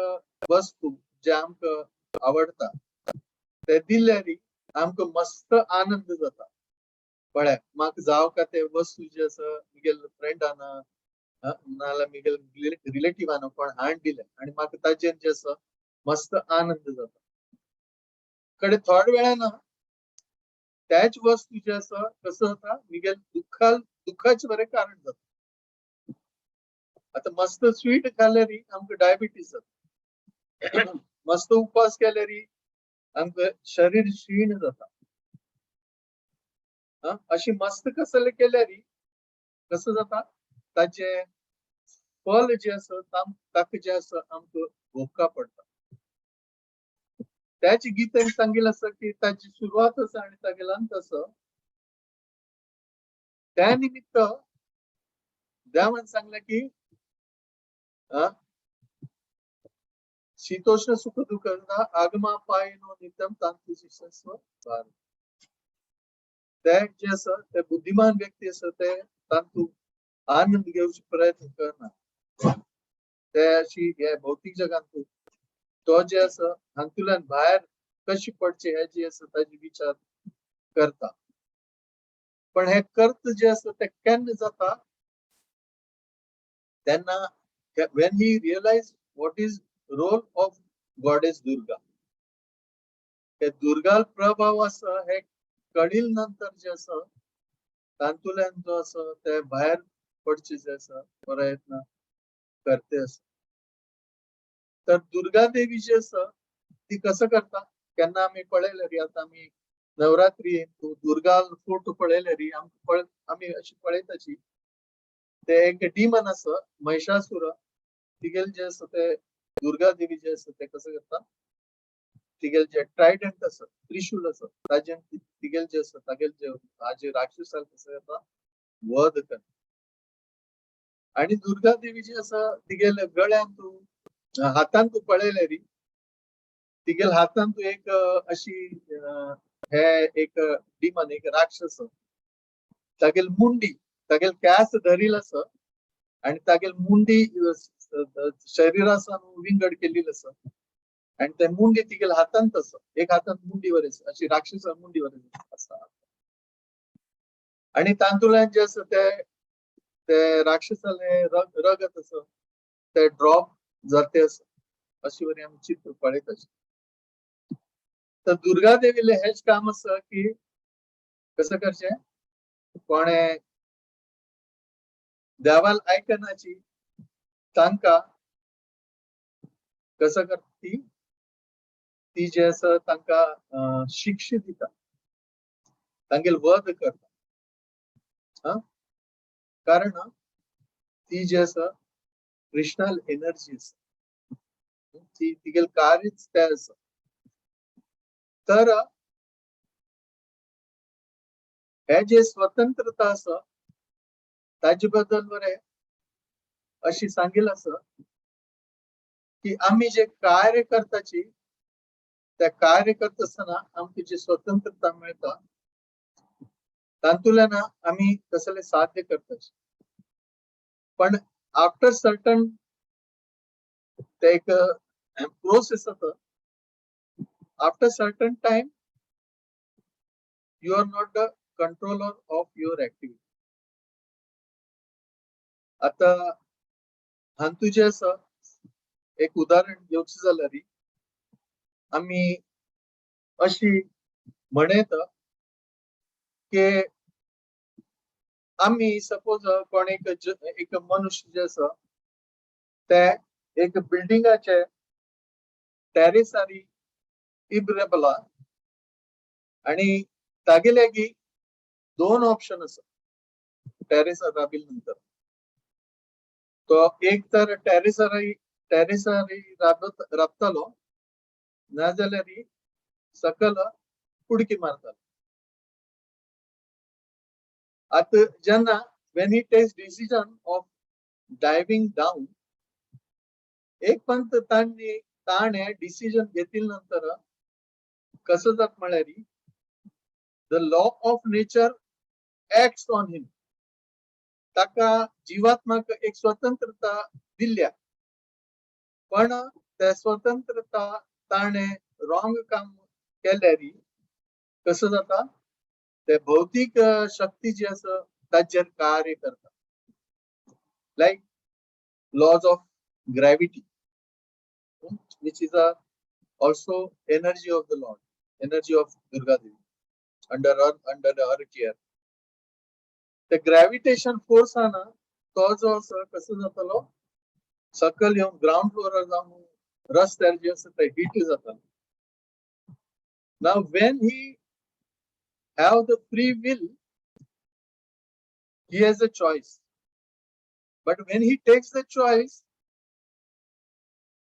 वस्तू जे आमकां आवडता ते दिल्यारी आमकां मस्त आनंद जाता. पळय म्हाका जाव का ते वस्तू जे आसा म्हगेल फ्रेंडान नाल्यार म्हगेल रिलेटिव्हान कोण हाड दिले आणि म्हाका ताजेर जे आसा मस्त आनंद जाता. कडे थोड्या वेळान त्याच वस्तू जे आसा कसं जाता म्हगेल दुःखाचे बरे कारण जाता. आता मस्त स्वीट खाल्ल्यारी आमकां डायबिटीस जाता. मस्त उपवास केल्यारी आमकां शरीर क्षीण जाता. अशी मस्त कसले केल्यारी कसं जाता ताचे फल जे आसा ताका जे आसा आमकां भोगका पडटा. त्याची गीतेन सांगिल्लें आसा की ताची सुरवात आसा आणि तागेलो अंत आसा. त्या निमित्त देवान सांगलें की शीतोष्ण सुख दुःख आगमा पायनो नित्यम तांतिक्षस्व भारत. ते जे आसा ते बुद्धिमान व्यक्ती आसा ते तांतूं आनंद घेवचे प्रयत्न करना. ते अशी हे भौतिक जगांत तो जे आसा हातूंतल्यान भायर कशी पडचे हे जे आसा ताजे विचार करता. पण हे कर्त जे आसा ते केन्ना जाता तेन्ना when he realized what is role of goddess Durga. ते दुर्गा प्रभाव आसा हे कळिल नंतर जे आसा तांतूतल्यान जो आसा ते भायर पडचे जे आसा प्रयत्न करते आसा. तर दुर्गा देवी जी आसा ती कसं करता केन्ना आमी पळयलें री आता आमी नवरात्री दुर्गा फोटो पळयले री आमी अशी पळयताची ते एक डिमन आसा महिषासुर तिगेल जे आसा ते दुर्गा देवी जे आसा ते कसं करता तिगेल जे ट्रायडंट आसा त्रिशूल आसा ताजेन तिगेल जे आसा तागेल जे हाजे राक्षसाल कसं करता वध करता. आणि दुर्गा देवी जी आसा तिगेल गळ्यान तू हातान तू पळयले री तिगेल हातान तू एक अशी हे एक डिमन एक राक्षस तागेल मुंडी तागेल कॅस धरील आसा आणि तागेल मुंडी शरीरासान विंगड केलेली आसा आणि ते मुंडी तिगेल हातांत आसा. एक हातान मुंडी वरेस अशी राक्षसा मुंडी वरेस आसा. आणि तांतूतल्यान जे आसा ते राक्षसाले रगत आसा ते ड्रॉप जाते आसा. अशी वरी आमी चित्र पळयता. तर दुर्गा देवीले हेच काम आसा की कसं करचे कोणे देवाल आयकनाची तांकां कसं करता ती जे आसा तांकां शिक्षा दिता, तांगेल वध करता, कारण ती जे आसा कृष्णाल एनर्जी आसा, ती तिगेल कार्यच ते आसा. तर हे जे स्वतंत्रता आसा ताजे बद्दल बरें अशी सांगिल आसा की आम्ही जे कार्य करताची त्या कार्य करता आसतना आमची जी स्वतंत्रता मेळटा तातूंतल्यान आम्ही कसले साध्य करताचे. पण आफ्टर सर्टन ते एक प्रोसेस आसा. After certain time you are not the controller of your activity. आता हांतू जे आसा एक उदाहरण घेवचें जाल्यार आमी अशी म्हणयता की आमी सपोज कोण एक मनुष्य जे आसा ते एक बिल्डिंगाचे टॅरेसार इब्रेबला आणि तागे लागी दोन ऑप्शन आसा टॅरेसार राबिल नंतर. तो एक तर टॅरेसार राबतालो नाजाल्यार सकल उडकी मारतालो. आता जेन्ना when he takes decision of diving down, एक पंत ताणे डिसिजन घेतिल नंतर कसं जात म्हळ्यार the law of nature acts on him. ताका जीवात्माक एक स्वतंत्रता दिल्या, पण त्या स्वतंत्रता ताणे रॉंग काम केल्यार कसं जाता ते भौतिक शक्ती जी आसा ताचेर कार्य करता. Like laws of gravity which is also energy of the Lord, energy of Durga Devi under her care. The gravitation force आना तो जो आसा कसं जातालो सकल येवन ग्राउंड फ्लोरार जावन रस्त्यार जे आसा ते हिट जातालो. Now when he have the free will, he has a choice, but when he takes the choice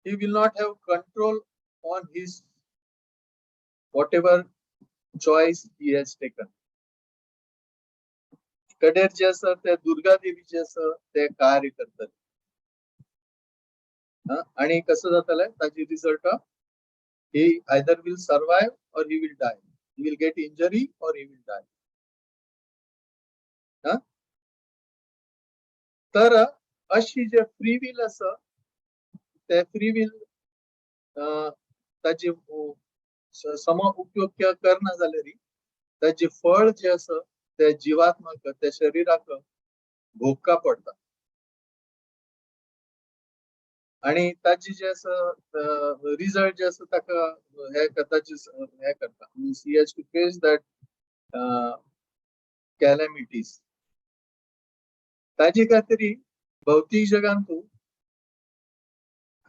he will not have control on his whatever choice he has taken. कडेर जे आसा ते दुर्गा देवी जे आसा ते कार्य करतले आणि कसं जातले ताची result he either will survive or he will die. He will get injury or he will die. तर अशी जे फ्री विल आसा ते फ्री विल ताचे सम उपयोग करना जाल्यार ताचे फळ जे आसा ते जीवात्माक त्या शरीराक भोगका पडता. आणि ताची जे आसा रिझल्ट जे आसा ताका हे ताचे हे करता. Means he has to face that calamities. ताजे खातीर भौतीक जगांत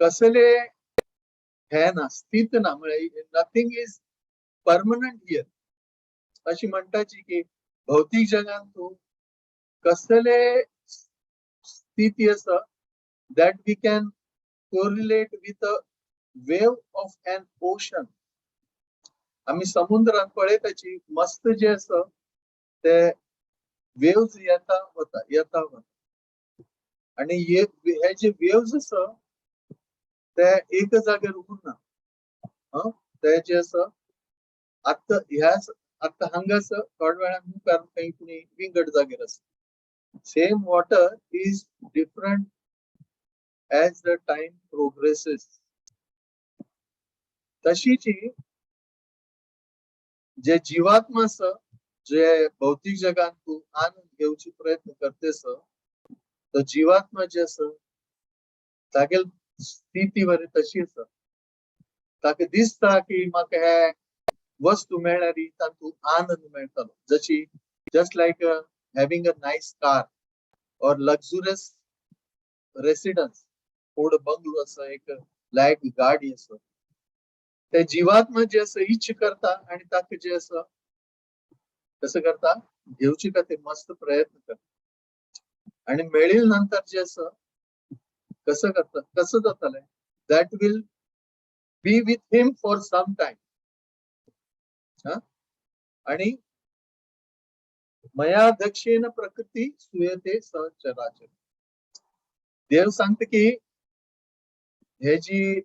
कसले हे ना, स्थित ना, म्हणजे नथिंग इज परमनंट हियर अशी म्हणटाची की भौतीक जगांत कसले स्थिती आसा that we can correlate with a wave of an ocean. आम्ही समुद्रात पळयताची मस्त जे आसा ते वेव्स येता वता आणि हे जे वेव्स आसा ते एक जाग्यार उरना. ते जे आसा आता हांगासर थोड्या वेळान मुखार खंय कोणी विंगड जागेर आसा. Same water is different as the time progresses. तशीच जे जीवात्मा आसा जे भौतिक जगांत तू आनंद घेवची प्रयत्न करतेस तो जीवात्मा जे आसा तागेल स्थिती बरी तशी आसा. ताका दिसता की म्हाका हे वस्तू मेळ्ळ्यार तातूंत आनंद मेळटलो. जशी just like having a nice car or luxurious residence, थोडं बंगलो असं एक लायक गाडी असं ते जीवात्मा जे असं इच्छ करता आणि ताक जे असं कसं करता घेऊची का ते मस्त प्रयत्न करता आणि मिळेल नंतर जे असं कसं करता कसं जातलंय that will be with him for some time आणि मया दक्षेण प्रकृती सुयते सहचराचर देव सांगते की हे जी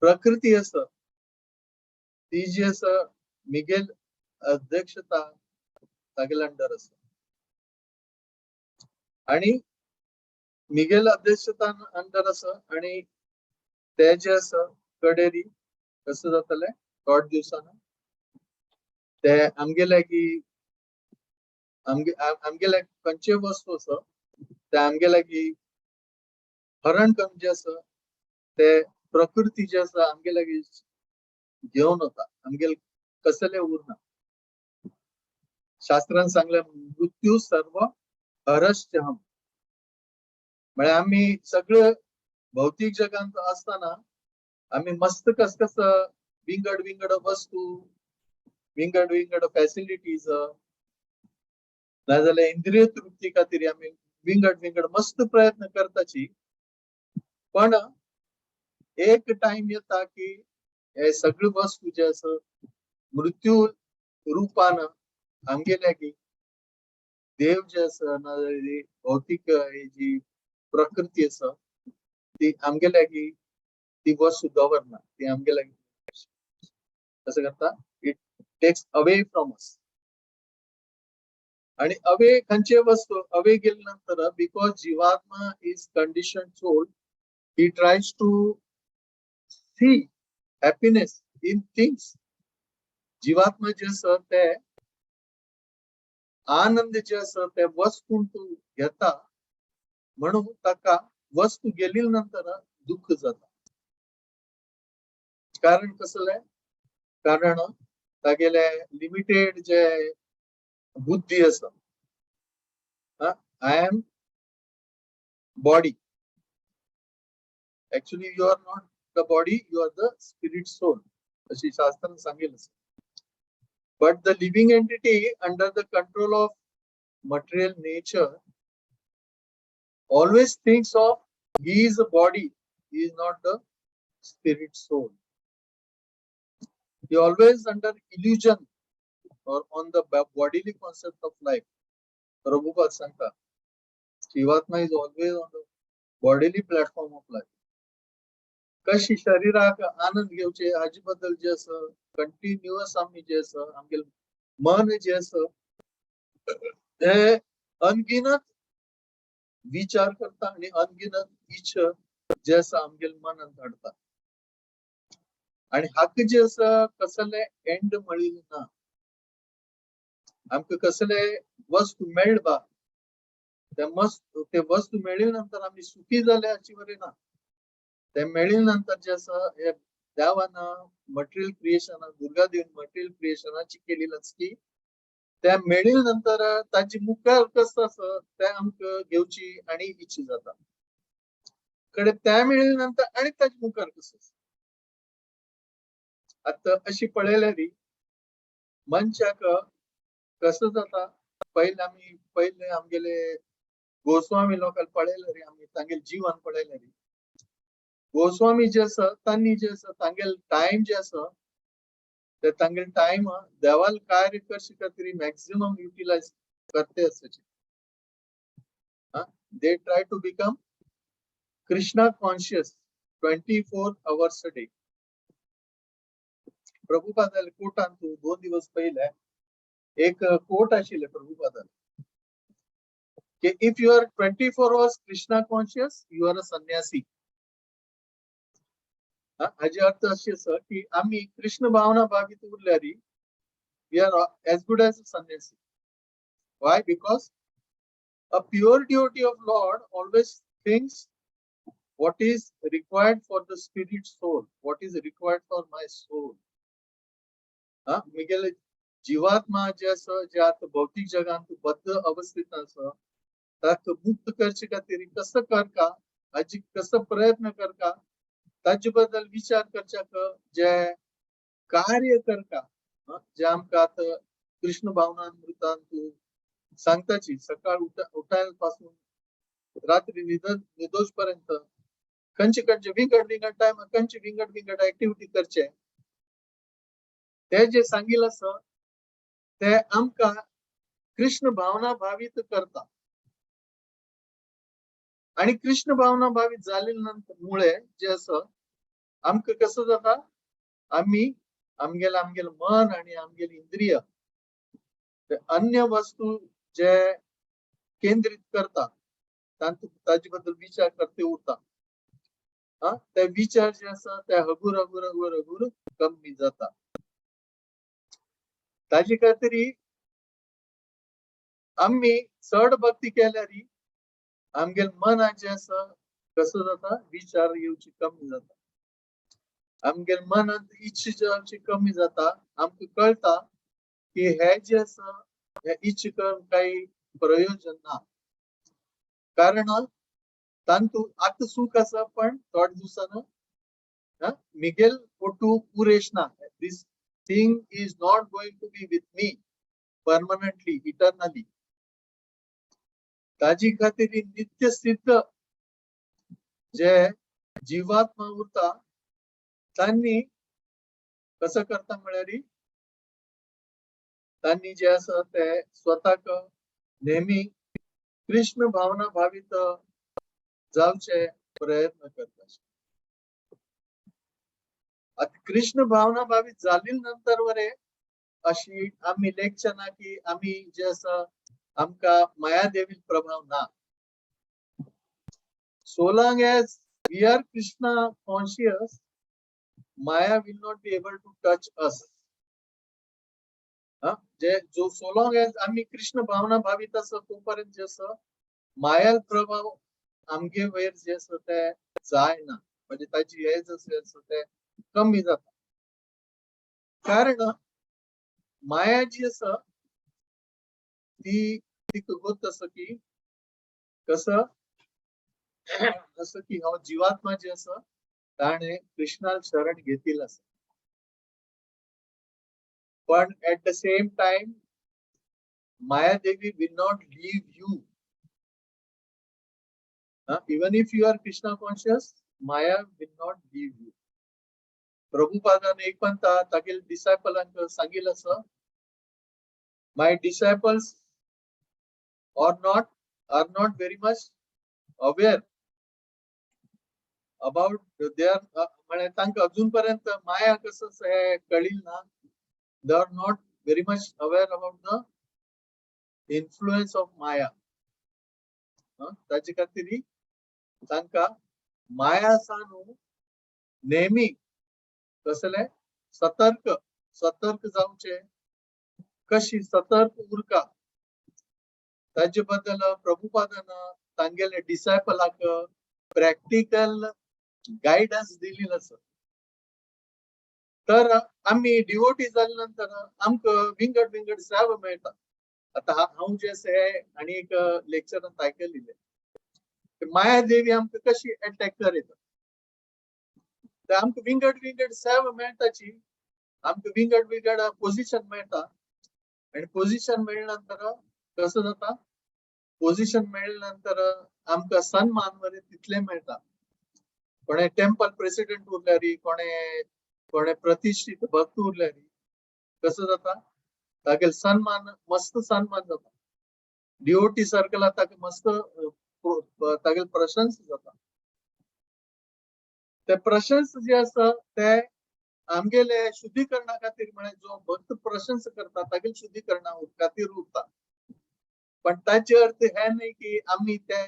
प्रकृती असं ती जी असं मिगेल अध्यक्षता तागेल अंडर असं आणि मिगेल अध्यक्षता अंडर असं आणि ते जे असं कडेरी कसं जातलंय थोड्या दिवसानं ते आमगेल्या की आमगेल्या खंयचे वस्तू असं ते आमगेल्या की हरण कम जे असं ते प्रकृती जे असं आमगेल्या की घेऊन होता आमगेल कसले उरना शास्त्रान सांगले मृत्यू सर्व हरश्चहम म्हणजे आम्ही सगळं भौतिक जगात असताना आम्ही मस्त कस विंगड विंगड वस्तू विंगड विंगड फॅसिलिटीज नाजाल्यार इंद्रिय तृप्ती खातीर आम्ही विंगड विंगड मस्त प्रयत्न करताची पण एक टाइम येता की हे सगळे वस्तू जे असं मृत्यू रूपानं आमगेल्या की देव जे असं नाजाल्यार भौतिक ही जी प्रकृती असं ती आमगेल्या की ती वस्तू दवरना ती आमगेल्या कसं करता it takes away from us आणि अवे खंयचे वस्तू अवे गेले नंतर बिकॉज जीवात्मा is condition soul he tries to see happiness in things जीवात्मा जे असं ते आनंद जे असं ते वस्तून तू घेता म्हणून ताका वस्तू गेली नंतर दुःख जाता कारण कसले कारण तागेले लिमिटेड जे बुद्धी असा I am body actually you are not the body you are the spirit soul अशी शास्त्रान सांगेल but the living entity under the control of material nature always thinks of he is a body, he is not the spirit soul. He always under illusion or on the bodily concept of life. Prabhupada Santa. Jivatma is always on the bodily platform of life. कशी शरीराक आनंद घेवचे हाजे बद्दल जे असं continuous आम्ही जे असं आमगे मन जे असं ते अनगिनत विचार करता आणि अनगिनत इच्छा जे असं आमगेल मनात धाडता आणि हाक जे असं कसले एंड मिळील ना आमक कसले वस्तू मेळबा ते वस्तू मेळिल नंतर आम्ही सुखी झाले अशी बरे ना ते मेळिल नंतर जे असं हे देवानं मटेरियल क्रिएशन दुर्गा देवीन मटेरियल क्रिएशनाची केलेलंच की त्या मेळिल नंतर ताची मुखार कसं असं ते आमक घेवची आणि इच्छा जाता कडे त्या मेळिल नंतर आणि ताची मुखार कसं आता अशी पळयल्यारी मनशाक कसं जाता पहिले आमगेले गोस्वामी लोकांना पळयल्यारी आम्ही तांगेल जीवन पळयल्यारी गोस्वामी जे असं तांनी जे असं तांगेल टाइम जे असं ते तांगेल टाइम देवाल कार्य करशी खातीर मॅक्सिमम युटिलाइज करते असाचे they try to become Krishna conscious 24 hours a day. प्रभुपादाल कोटान तू 2 दिवस पहिले एक कोट आशिल्ले प्रभुपादाल की if you are 24 hours Krishna conscious you are a sannyasi हाजे अर्थ असे आसा की आम्ही कृष्ण भावना भागीत उरल्यारी we are as good as a sannyasi why because a pure devotee of lord always thinks what is required for the spirit soul, what is required for my soul. Miguel जीवात्मा जे असं जे आता भौतिक जगात बद्ध अवस्थेत असं ताक मुक्त करचे खातीर कसं करका हाजी कसं प्रयत्न करका ताजे बद्दल विचार करच्याक जे कार्य करका जे आमकां आता कृष्ण भावनामृतान तू सांगताची सकाळ उठायपासून रात्री निदोष पर्यंत खंयचे विंगड विंगड टाइम खंयचे विंगड विंगड ऍक्टिव्हिटी करचे ते जे सांगितलं असं ते आमकां कृष्ण भावना भावित करता आणि कृष्ण भावना भावित झालेल्या मुळे जे असं आमकां कसं जाता आम्ही आमगेल मन आणि आमगेली इंद्रिय अन्य वस्तू जे केंद्रित करता ताजे बद्दल विचार करते उरता ते विचार जे आसा ते हगूर हगूर हगूर हगूर कमी जाता ताजे खातीर आम्ही चड भक्ती केल्यार आमगेल मन जे आसा कसं जाता विचार येवची कमी जाता आमगेल मनात इच्छा जावची कमी जाता आमकां कळता की हे जे आसा हे इच्छा करून काही प्रयोजन ना कारण तांतू आता सुख आसा पण थोड्या दिवसान मिगेल पोटू पुरेश ना this thing is not going to be with me permanently eternally ताजी खातीर नित्य सिद्ध जे जीवात्मा उरता तांणी कसं करता म्हळ्यार तांणी जे आसा ते स्वताक नेहमी कृष्ण भावना भावित जावचे प्रयत्न करता आता कृष्ण भावना भावित झाली नंतर वरे अशी आम्ही लेखच्या ना की आम्ही जे आसा आमकां मायादेवी प्रभाव ना so long as we are Krishna conscious Maya will not be able to touch us जे जो so long as आम्ही कृष्ण भावना भावित आसा तोपर्यंत जे आसा माया प्रभाव आमगे वयर जे आसा ते जायना म्हणजे ताची हे जसे आसा ते कमी जाता कारण माया जी आसा ती गोत आसा की कसं जसं की हो जीवात्मा जे आसा ताणे कृष्णाल शरण घेतील आसा पण at the same time Mayadevi will not leave you even if you are Krishna conscious Maya will not leave you प्रभुपादान एक म्हणता तागेल डिसायपलांक सांगितलं असं my disciples are not very much aware about their म्हणजे तांकां अजून पर्यंत माया कसं हे कळील ना they are not very much aware about the influence of Maya ताचे खातीर तांकां माया सानू नेहमी कसले सतर्क जावचे कशी सतर्क उरका ताजे बद्दल प्रभुपादान तांगेले डिसायपलाक प्रॅक्टिकल गायडन्स दिलेलं आसा तर आम्ही डिवोटी जाल्या नंतर आमकां विंगड विंगड सेवा मेळटा आता हांव जे आसा हे आनी एक लेक्चरांत आयकलेले माया देवी आमकां कशी अटॅक करता तर आमकां विंगड विंगड सेवा मेळटाची आमकां विंगड विंगड पोझिशन मेळटा आणि पोझिशन मेळ्ळ्या नंतर कसं जाता पोझिशन मेळ्ळ्या नंतर आमकां सन्मान वरे तितले मेळटा कोणे टेम्पल प्रेसिडेंट उरल्यार कोणे प्रतिष्ठित भक्त उरल्यार कसं जाता तागेल सन्मान मस्त सन्मान जाता डिओटी सर्कलात ताका मस्त तागेल प्रशंस जाता ते प्रशंस जे आसा ते आमगेले शुद्धीकरणा खातीर म्हळ्यार जो भक्त प्रशंस करता तागेल शुद्धीकरणा खातीर उरता पण ताचे अर्थ हे नाही की आम्ही ते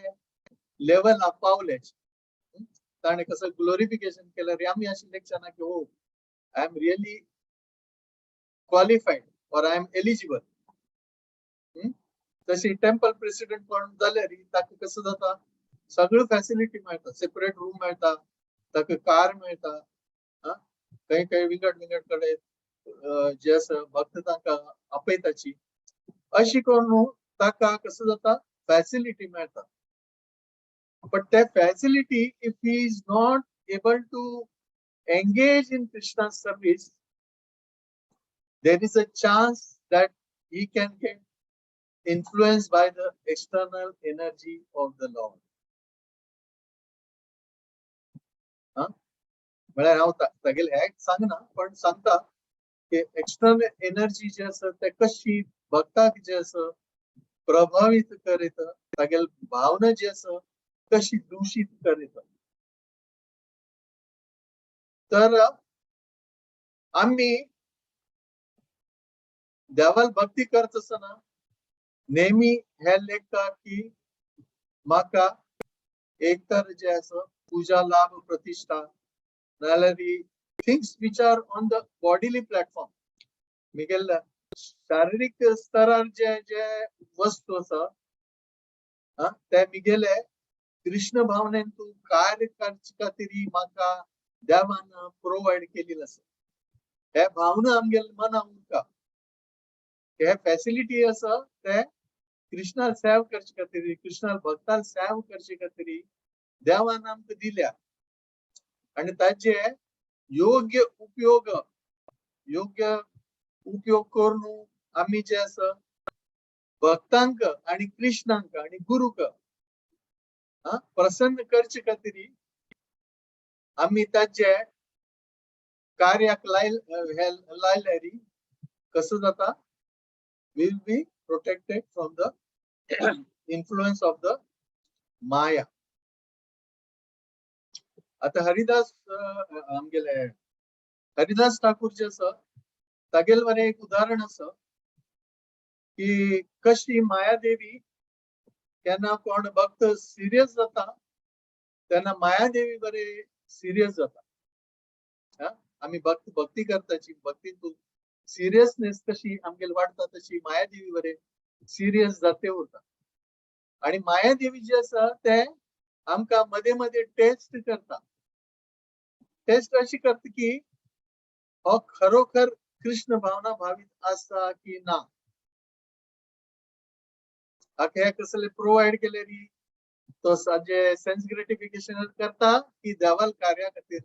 लेवल पावले ताणे कसं ग्लोरिफिकेशन केल्यार आम्ही अशी लेक्चर ना की हो आय एम रियली क्वालिफाईड और आय एम एलिजिबल तशी टेम्पल प्रेसिडेंट कोण जाल्यार ताका कसं जाता सगळं फॅसिलिटी मेळटा सेपरेट रूम मेळटा ताका कार मेळटा काही विंगड विंगड कडे जे आसा भक्त तांकां आपयताची अशी करून ताका कसं जाता फॅसिलिटी मेळटा. बट त्या facility if he is not able to engage in Krishna's service, there is a chance that he can get influenced by the external energy of the Lord. म्हळ्यार हांव तागेले हें सांगना पण सांगता की एक्सटर्नल एनर्जी जी आसा ते कशी भक्ताक जे आसा प्रभावित करीत, तागेले भावना जी आसा कशी दूषित करीत. तर आम्ही देवाल भक्ती करत असताना नेहमी हे लेखता की म्हाका एक तर जे आसा पूजा लाभ प्रतिष्ठा नाल्यार things which are on the bodily platform Miguel शारीरिक स्तरार जे जे वस्तू आसा ते मिगेले कृष्ण भावनेन तू कार्य करचे खातीर म्हाका देवान प्रोवाइड केलेली आसा. हे भावना आमगेल मना उरता हे फॅसिलिटी आसा ते कृष्णाल सेव करचे खातीर कृष्णाल भक्ताल सेव करचे खातीर देवान आमकां दिल्या आणि ताचे योग्य उपयोग करून आम्ही जे आसा भक्तांक आणि कृष्णांक आणि गुरुक प्रसन्न करचे खातीर आम्ही ताचे कार्याक लायल्यार कसं जाता will be protected from the influence of the maya. आता हरिदास आमगेले हरिदास ठाकूर जे आसा तागेल बरें एक उदाहरण आसा की कशी मायादेवी केन्ना कोण भक्त सिरियस जाता तेन्ना मायादेवी बरें सिरियस जाता. आम्ही भक्ती करताची भक्तीतून सिरियसनेस कशी आमगेल वाढता तशी मायादेवी बरें सिरियस जाते उरता. आणि मायादेवी जे आसा ते आमकां मदे मदे टेस्ट करता. टेस्ट अशी करता की हो खरोखर कृष्ण भावना भावित आसा की ना. हे कसले प्रोवाइड केलेली तो साजे सेन्स ग्रेटिफिकेशन करता की देवाल कार्या खातीर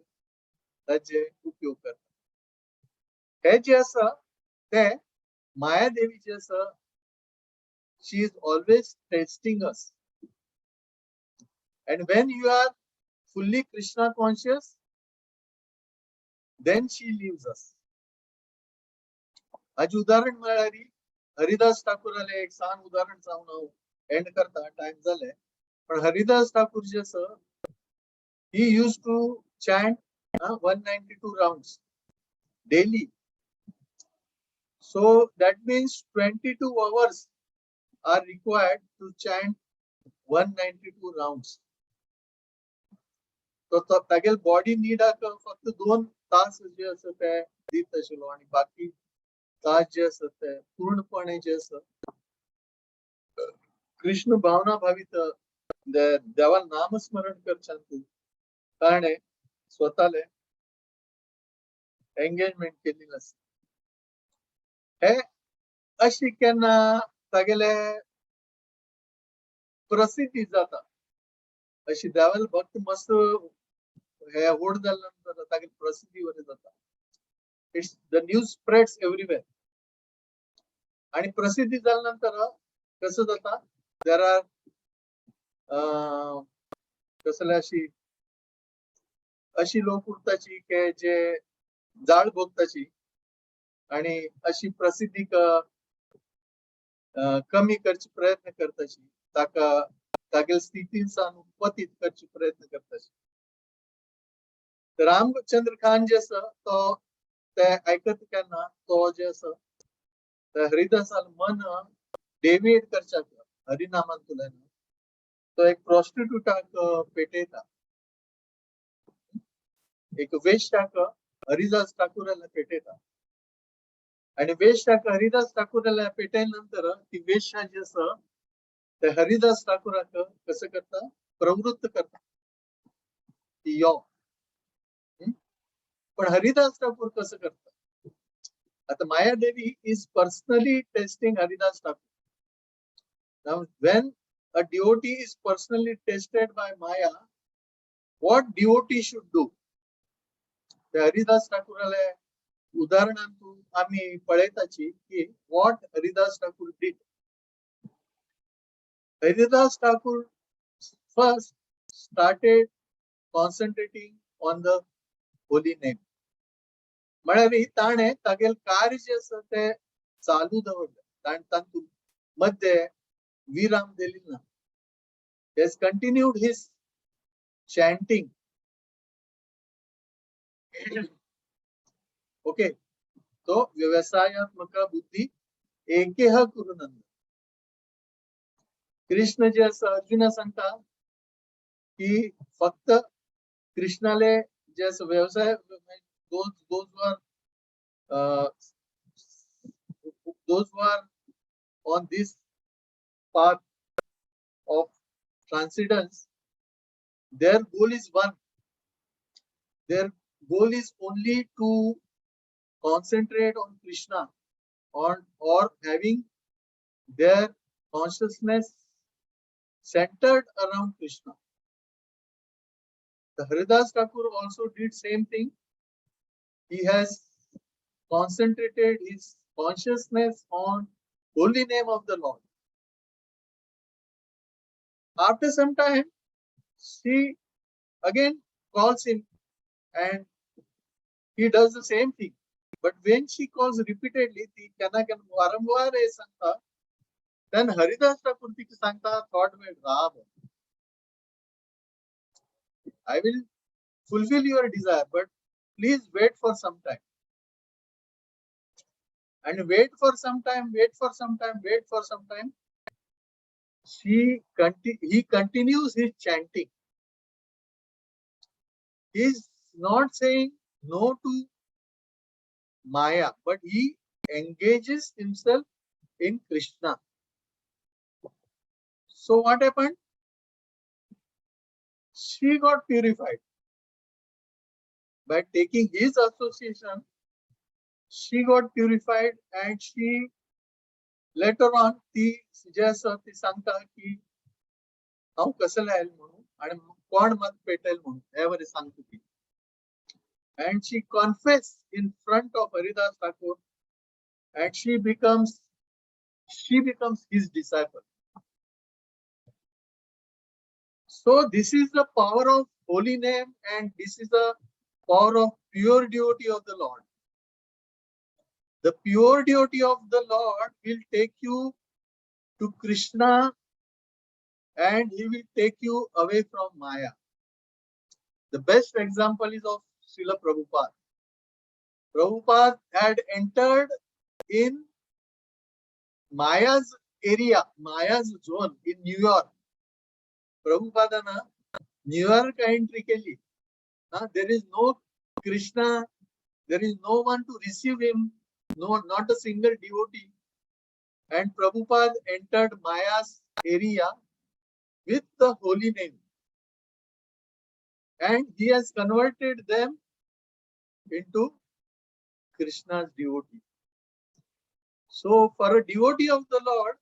ताचे उपयोग करता. हे जे आसा ते मायादेवी जे आसा she is always testing us and when you are fully Krishna conscious then she leaves us. आज उदाहरण म्हळ्यार हरिदास ठाकूराले एक सांग उदाहरण सांगून हांव एंड करता टाइम जाले. पण हरिदास ठाकूर जे आसा he used to chant 192 rounds daily. So that means 22 hours are required to chant 192 rounds. तो तागेल बॉडी नीडाक फक्त 2 तास जे आसा ते दित आशिल्लो आणि बाकी तास जे आसा ते पूर्णपणे जे आसा कृष्ण भावना भावित देवा नामस्मरण करच्यान तू ताणे स्वताले एंगेजमेंट केलेली आसा. हे अशी केन्ना तागेले प्रसिद्धी जाता अशी देवाल भक्त मस्त हे व्हड जाल्या नंतर तागेली प्रसिद्धी बरी जाता. It's the news spreads everywhere. आणि प्रसिद्धी जाल्या नंतर कसं जाता देर आर कसले अशी लोक उरताची के जे जाळ भोगताची आणि अशी प्रसिद्धी कमी करची प्रयत्न करताची ताका तागेल स्थितीन सावन पतीत करची प्रयत्न करताची. रामचंद्र खान जे आसा तो ते ऐकत केन्ना तो जे आसा ते हरिदासाल मन डेविएट करच्याक हरिनामान तुलेन तो एक प्रॉस्टिट्यूटाक पेटयता. एक वेश्याक हरिदास ठाकूराला पेटयता आणि वेश्याक हरिदास ठाकूराला पेटयल्या नंतर ती वेश्या जी आसा ते हरिदास ठाकूराक कसं करता प्रवृत्त करता ती यो. पण हरिदास ठाकूर कसं करता At Maya Devi is personally testing Haridas Thakur. Now, when a devotee is personally tested by Maya, what devotee should do? The Haridas Thakurale उदाहरणार्थ आम्ही पळयताची की what Haridas Thakur did. Haridas Thakur first started concentrating on the holy name. म्हळ्यार ताणे तागेल कार्य जे आसा ते चालू दवरले. ताणे तातूंत मध्ये विराम दिली ना. He has continued his chanting. Okay. तो व्यवसायात्मक बुद्धी एकेह कुरुनंद. कृष्ण जे आसा अर्जुना सांगता की फक्त कृष्णाले जे आसा व्यवसाय those who are on this path of transcendence, their goal is one. Their goal is only to concentrate on Krishna or having their consciousness centered around Krishna. The Haridas Thakur also did same thing. He has concentrated his consciousness on holy name of the Lord. After some time, she again calls him and he does the same thing. But when she calls repeatedly, then Haridas Thakur Santa thought with Ram, I will fulfill your desire, but please wait for some time. And wait for some time. He continues his chanting. He is not saying no to Maya, but he engages himself in Krishna. So what happened? She got purified. By taking his association, she got purified and she later on ती सांगता की हांव कसं लायला म्हणून आणि कोण मत पेटल म्हणून एवरी सांगता ती. And she confessed in front of Haridas Thakur and she becomes his disciple. So this is the power of holy name and this is the power of pure devotee of the Lord. The pure devotee of the Lord will take you to Krishna and he will take you away from Maya. The best example is of Srila Prabhupada. Prabhupada had entered in Maya's area, Maya's zone in New York. Prabhupada na New York entry kelli. There is no Krishna, there is no one to receive him, no, not a single devotee. And Prabhupada entered Maya's area with the holy name. And he has converted them into Krishna's devotee. So for a devotee of the Lord,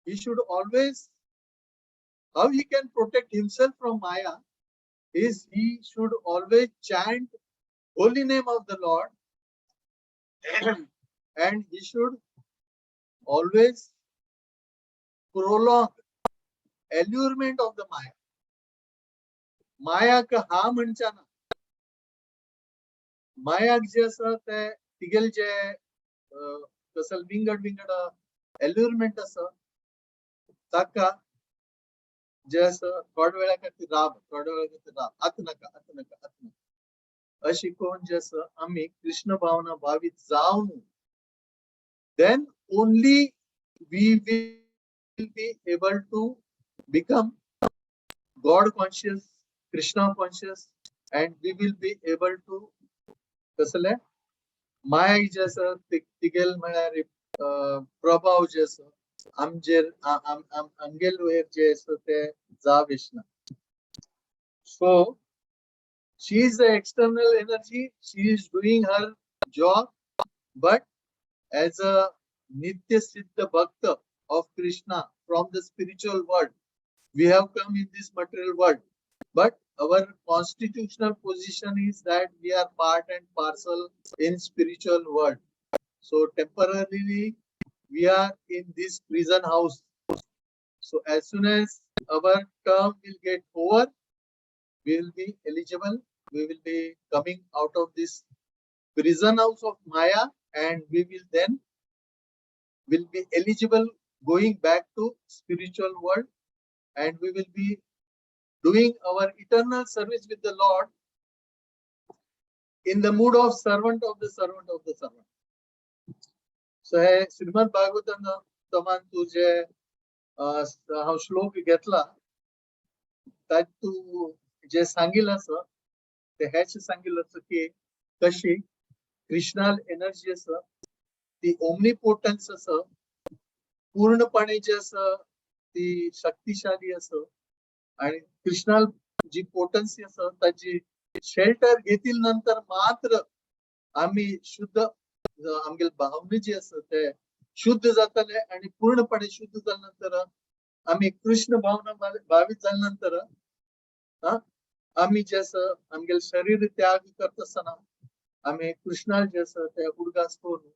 he should always, how he can protect himself from Maya is he should always chant holy name of the Lord and he should always prolong allurement of the Maya. Maya ka ha म्हणच्याना Maya जे आसा ते तिगेल जे कसं विंगड allurement आसा ताका जे आसा थोड्या वेळा खातीर राब आत नाका अशी कोण जे आसा आमी कृष्ण भावना भावीत जावन then only we will be able to become God conscious, Krishna conscious, and we will be able to कसले माया जे आसा तिगेल म्हळ्यार प्रभाव जे आसा आमचेर आमगेल वयर जे आसा ते जावचना. So she is the external energy, she is doing her job, but as a Nitya Siddha Bhakta of Krishna from the spiritual world. We have come in this material world, but our constitutional position is that we are part and parcel in spiritual world. So temporarily we are in this prison house. So as soon as our term will get over, we will be eligible. We will be coming out of this prison house of Maya, and we will then will be eligible going back to spiritual world, and we will be doing our eternal service with the Lord in the mood of servant of the servant of the servant. So हे श्रीमद भागवतन तमान तुझे हा श्लोक घेतला त्यात तू जे सांगितलंस ते हेच सांगितलंस की कशी कृष्णाल एनर्जी असं ती ओमनीपोटन्स असं पूर्णपणे जे असं ती शक्तिशाली असं आणि कृष्णाल जी पोटन्सी असं त्याची शेल्टर घेतील नंतर मात्र आम्ही शुद्ध आमगे भावने जी असं ते शुद्ध जातले आणि पूर्णपणे शुद्ध झाल्यानंतर आम्ही कृष्ण भावना भावित झाल्यानंतर आम्ही जे असं आमगे शरीर त्याग करत असताना आम्ही कृष्णाल जे असं त्या उडगास करून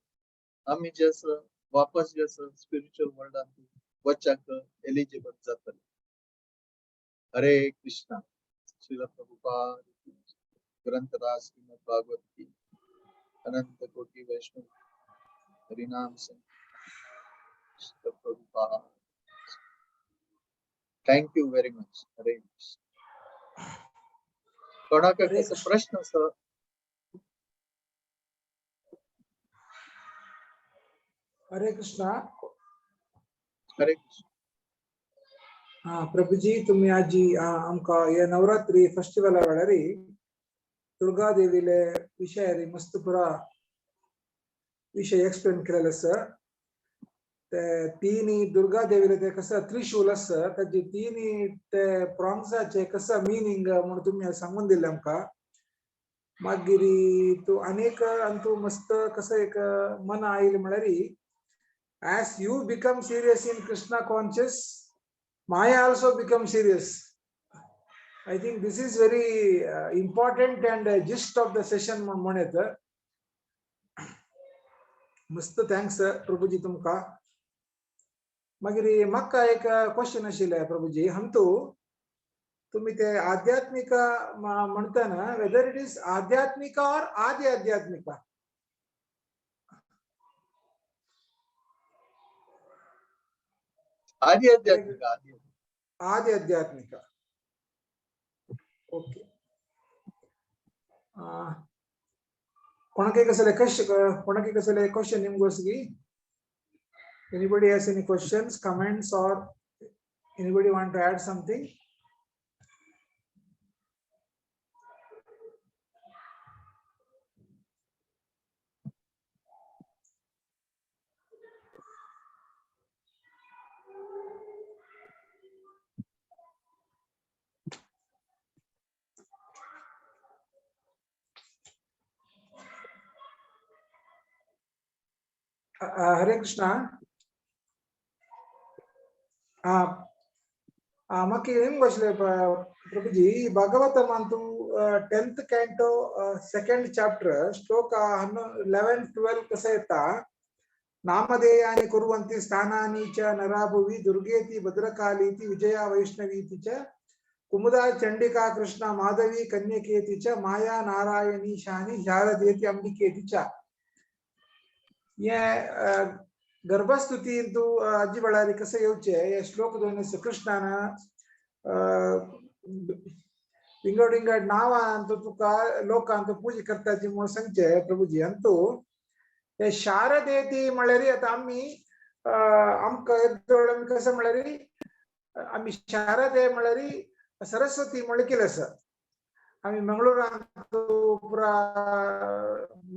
आम्ही जे असं वापस जे असं स्पिरिच्युअल वर्ल्डात वचाक एलिजिबल जातले. हरे कृष्णा. श्रील प्रभुपाद ग्रंथराज श्रीमद भागवत की अनंत कोटि वैष्णव हरिनाम संकीर्तन Prabhupada. Thank you very much. हरे कृष्ण. कोणाकडे कसं प्रश्न असं हरे कृष्णा. हरे कृष्ण. प्रभुजी तुम्ही आजी आमका या नवरात्री फेस्टिवल वेळारी दुर्गा देवीले विषय मस्त पुरा विषय एक्सप्लेन केलेलं सर. ते तिनी दुर्गा देवीले ते कसं त्रिशूल असं त्याची तिनी ते प्रॉन्ग्साचे कसं मीनिंग म्हणून तुम्ही सांगून दिले आमका. मागिरी तू अनेक अंतू मस्त कसं एक मन आईल म्हणारी as you become serious in Krishna conscious, Maya also becomes serious. I think this is very important and gist of the session म्हणत. मस्त थँक्स प्रभुजी तुमका. मागिरी म्हाका एक क्वेश्चन आशिल्ले प्रभुजी. हम तो तुम्ही ते आध्यात्मिक म्हणताना whether it is आध्यात्मिका or आदि आध्यात्मिका. आदि आध्यात्मिका. आदि आध्यात्मिका. ओके. कोणाके कसले question निमगोसगी. Anybody has any questions, comments, or anybody want to add something? Hare Krishna. Maki em bashle Prabhuji Bhagavata mantu 10th canto 2nd chapter shloka 11 12 kasa yeta नामधेयानि कुर्वन्ति स्थानानि च नराभुवि दुर्गेति भद्रकालीति विजया वैष्णवीति च कुमुदा चंडिका कृष्णा माधवी कन्यकेति च माया नारायणी शानि शारदेति अंबिकेति च. ये गर्भस्तुति इंतु अज्जी बळारी कसे येउचे ये श्लोक दोने कृष्णाना विंगडिंगड नावा अंतु तुका लोकांत पूजा करता जी म्हणून सांगचे प्रभुजी. अंतु ये शारदेति म्हळ्यारी आता आम्ही आमका येदोळम कसं म्हळ्यारी आम्ही शारदे म्हळ्यारी सरस्वती म्हळ्यारी केलं आसा. आम्ही मंगळूरांत पुरा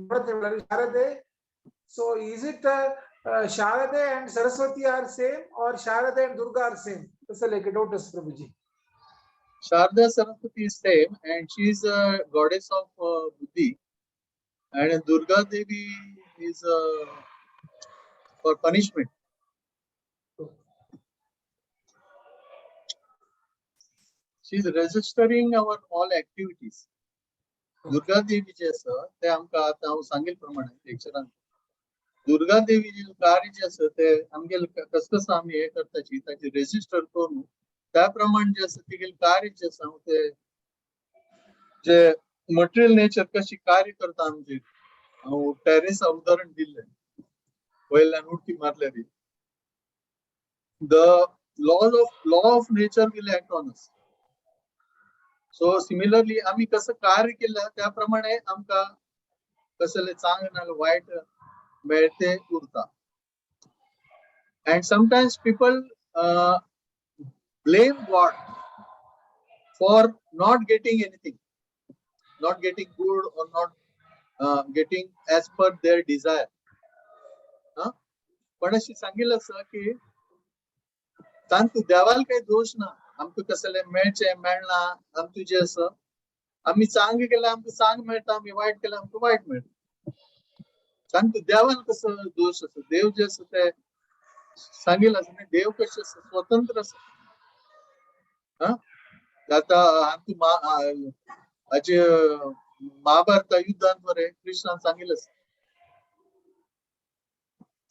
म्हळ्यारी शारदे. So is it Sharade and Saraswati are same or Sharade and Durga are same? That's like a doubt, Prabhuji. Sharda Saraswati is same and she is a goddess of Buddhi, and Durga Devi is for punishment. She is registering our all activities. Durga Devi जे आसा ते आमकां आतां हांव सांगिल प्रमाणे लेक्चरान दुर्गा देवी जे कार्य जे आसा ते आमगेल कसं कसं आमी हे करताची ताची रेजिस्टर करून त्या प्रमाणे जे आसा तेगेल कार्य जे आसा ते जे मटेरियल नेचर कशी कार्य करता आमचे हांव टेरेस उदाहरण दिल्लें वयल्यान उडकी मारल्यार the law of nature will act on us. So similarly आम्ही कसं कार्य केलं त्याप्रमाणे आमका कसले चांगलं नाल वाईट मेळते उरता. And sometimes people blame God for not getting anything, not getting good or not getting as per their desire. पण अशी सांगितलं असं की तांतू देवाल काही दोष ना आमकां कसले मेळचे मेळना आमकां जे आसा आमी चांग केल्यार आमकां चांग मेळटा आमी वायट केल्यार आमकां वायट मेळटा तांतू देवान कसो दोष आसा देव जे आसा ते सांगिल्लें आसा न्ही देव कशें आसा स्वतंत्र आसा आतां आमकां हाजे महाभारता युद्धांत बरें कृष्णान सांगिल्लें आसा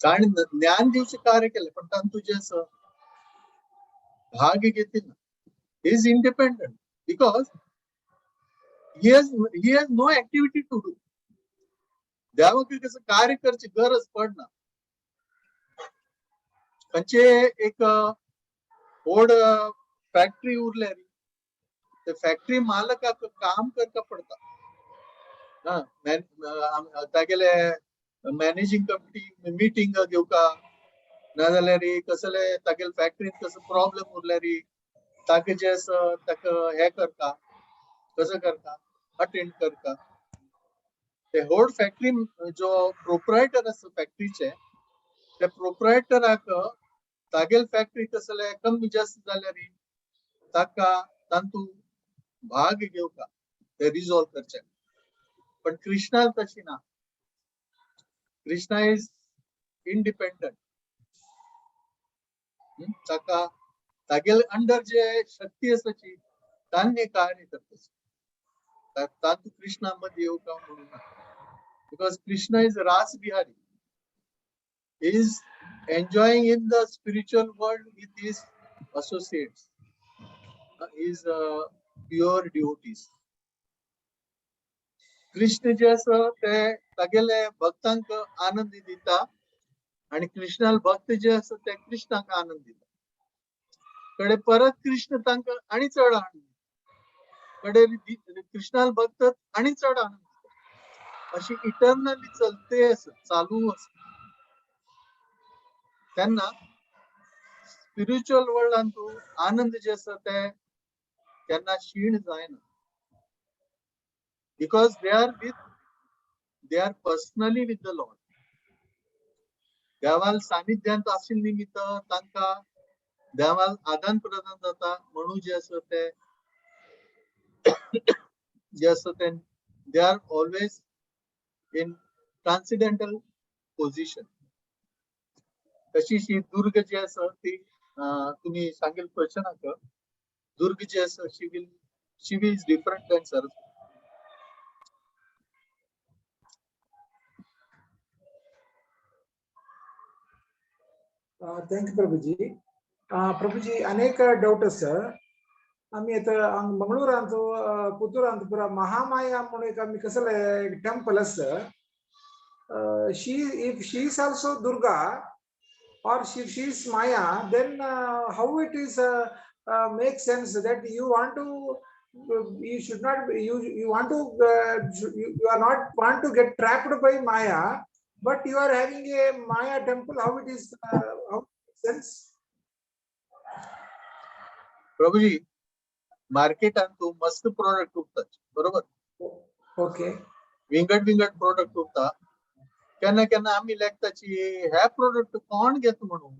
ताणें ज्ञान दिवचें कार्य केलें पण तांतू जे आसा भाग घेतिना. He is independent because he has no activity to do. देवाक कसं कार्य करची गरज पडना. खंयचे एक व्हड फॅक्टरी उरल्यार ते फॅक्टरी मालकाक काम करता पडटा. तागेले मॅनेजिंग कमिटी मिटींग घेवका नाजाल्यार कसले तागेले फॅक्टरीन कसो प्रॉब्लेम उरल्यार ताका जे आसा ताका हे करता कसं करता अटेंड करता. ते होड फॅक्टरी जो प्रोप्रायटर आसा फॅक्टरीचे त्या प्रोप्रायटराक तागेल फॅक्टरी कसले कमी जास्त जाल्यार ताका तांतू भाग घेवका ते रिजॉल्व करचे. पण कृष्णा तशी ना. Krishna is independent. ताका तागेल अंडर जे शक्ती आसाची तान्य कार्य करता तातू कृष्णा मध्ये येवका म्हणून बिकॉज कृष्णा इज रास Bihari is enjoying in the spiritual world with his associates is pure devotees. Krishna जे आसा ते तागेले भक्तांक आनंद दिता आणि कृष्णाल भक्त जे आसा ते कृष्णाक आनंद दिता. कडे परत कृष्ण तांकां आनी चड आनंद दिता. कडे कृष्णाल भक्त आनी चड आनंद दिता. अशी इटर्नली चलते आसा चालू आसा. तेन्ना स्पिरिच्युअल वर्ल्डान तूं आनंद जे आसा ते केन्ना क्षीण जायना. Because they are personally with the Lord. देवाल सानिध्यांत आशिल्ले निमित्त तांकां देवाल आदान प्रदान जाता म्हणून जे आसा ते they are always in transcendental position. तशी ही दुर्ग जी आसा ती तुम्ही सांगेल क्वेश्चनाक दुर्ग जी आसा she is different than Saraswati. Thank you, Prabhuji. Prabhuji, अनेक डाऊट आसा. आम्ही आता मंगळूरांचो पुतूरांचो पुरा महामाया म्हणून एक आम्ही कसले टेम्पल आसा. If she is also Durga or if she is Maya, then how it is makes sense that you want to you should not you want to you are not want to get trapped by Maya, but you are having a Maya temple. How it is how it makes sense? प्रभुजी मार्केटात तू मस्त product विकतात बरोबर. Okay. विंगड product विकता. केन्ना केन्ना आम्ही लेखताची ह्या प्रोडक्ट कोण घेत म्हणून.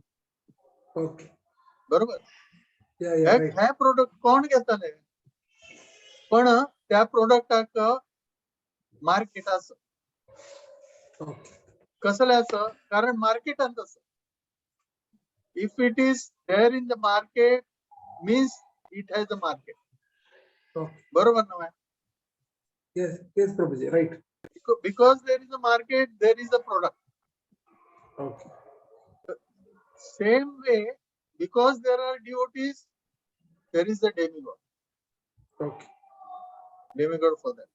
ओके. बरोबर. right. ह्या प्रोडक्ट कोण घेतले पण त्या प्रोडक्टाक मार्केट आसा. ओके. कसले आसा कारण मार्केटांत आसा. If it is there in the market, means it has a market. Okay. Barabar na, Yes, yes, Prabhuji, right. because there is a market, there is a product. Okay. Same way, because there are devotees, there is a demigod. Okay. Demigod for them.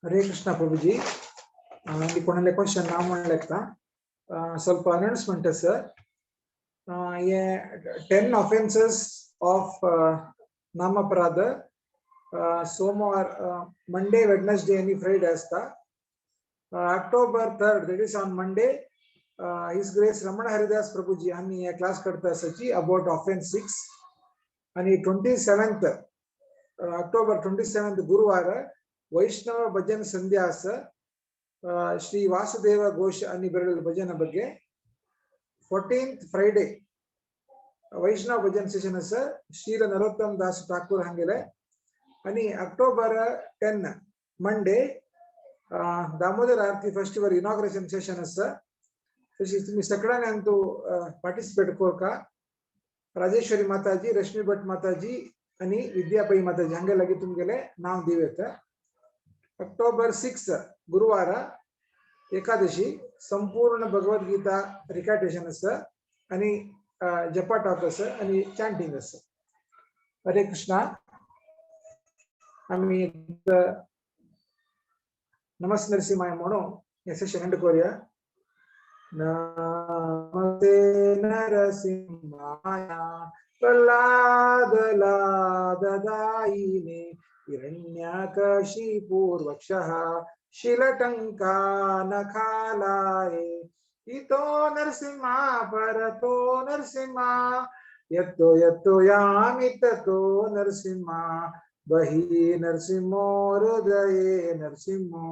Hare Krishna Prabhuji. The Konale question now lecta. ಸ್ವಲ್ಪ announcement sir. 10 offenses of Namaparada. Somar, Monday, Wednesday, any Friday asta. October 3rd, that is on Monday. His Grace Ramana Haridas Prabhuji, and a class karta sachi about offense 6. And 27th, October 27th, Guruvara, Vaishnava Bhajan Sandhyasa, Shri Vasudeva Ghosh Ani Beral Bhajana Bagge. 14th Friday, Vaishnava Bhajan session is Srila Narottam Das Thakur Hangile. And October 10, Monday, Damodar Arti Festival inauguration session is Sakran and to participate Korka, Rajeshwari Mataji, Rashmi Bhatt Mataji, Ani Vidya Pai Mataji, Hangel Lagitumgele, now Diveta. October 6th, Guruvara, Ekadashi, Sampurna Bhagavad Gita recitation is Ani Japa talk is Ani chanting is. Hare Krishna. I mean the Namaste Narsimaya Mono, a session in the Korea. Namaste Narasimhaya Praladala Dadaine Hiranyakashi Purvakshaha Shilatanka Nakhalaye Ito Narsimha Parato Narsimha Yatto Yatto Yamitato Narsimha Bahi Narsimho Hrudaye Narsimho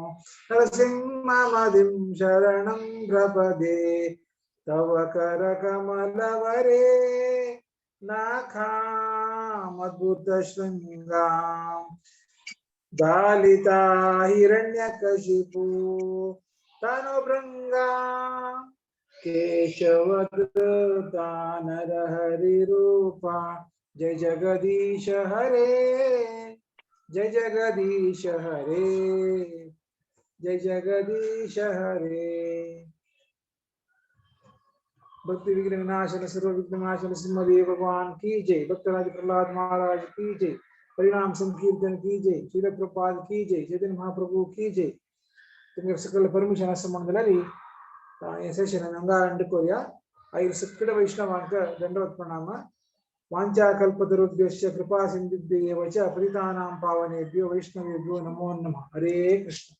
Narsimhamadim Sharanam Prapade Tava Karakamallavare Nakham Adbhuta Shringam Dalita Hiranyakashipu Tanobhranga Keshavadruta Narahari Rupa Jai Jagadisha Hare Jai Jagadisha Hare Jai Jagadisha Hare Bhakti Vigna Vinashana Sarva Vigna Vinashana Simhadev Bhagwan Ki Jai Bhakti Raj Prahlad Maharaj Ki Jai Parinam Sankirtan Ki Jai Srila Prabhupada Ki Jai Chaitanya Mahaprabhu Ki Jai Tumge sakala permission asambandhalali session anga and Korea I sakala Vaishnavanka Dandavat Pranama Vancha Kalpatarubhyasya Kripa Sindhibhye Vacha Paritanam Pavanebhyo Vaishnavebhyo Namo Namah Hare Krishna.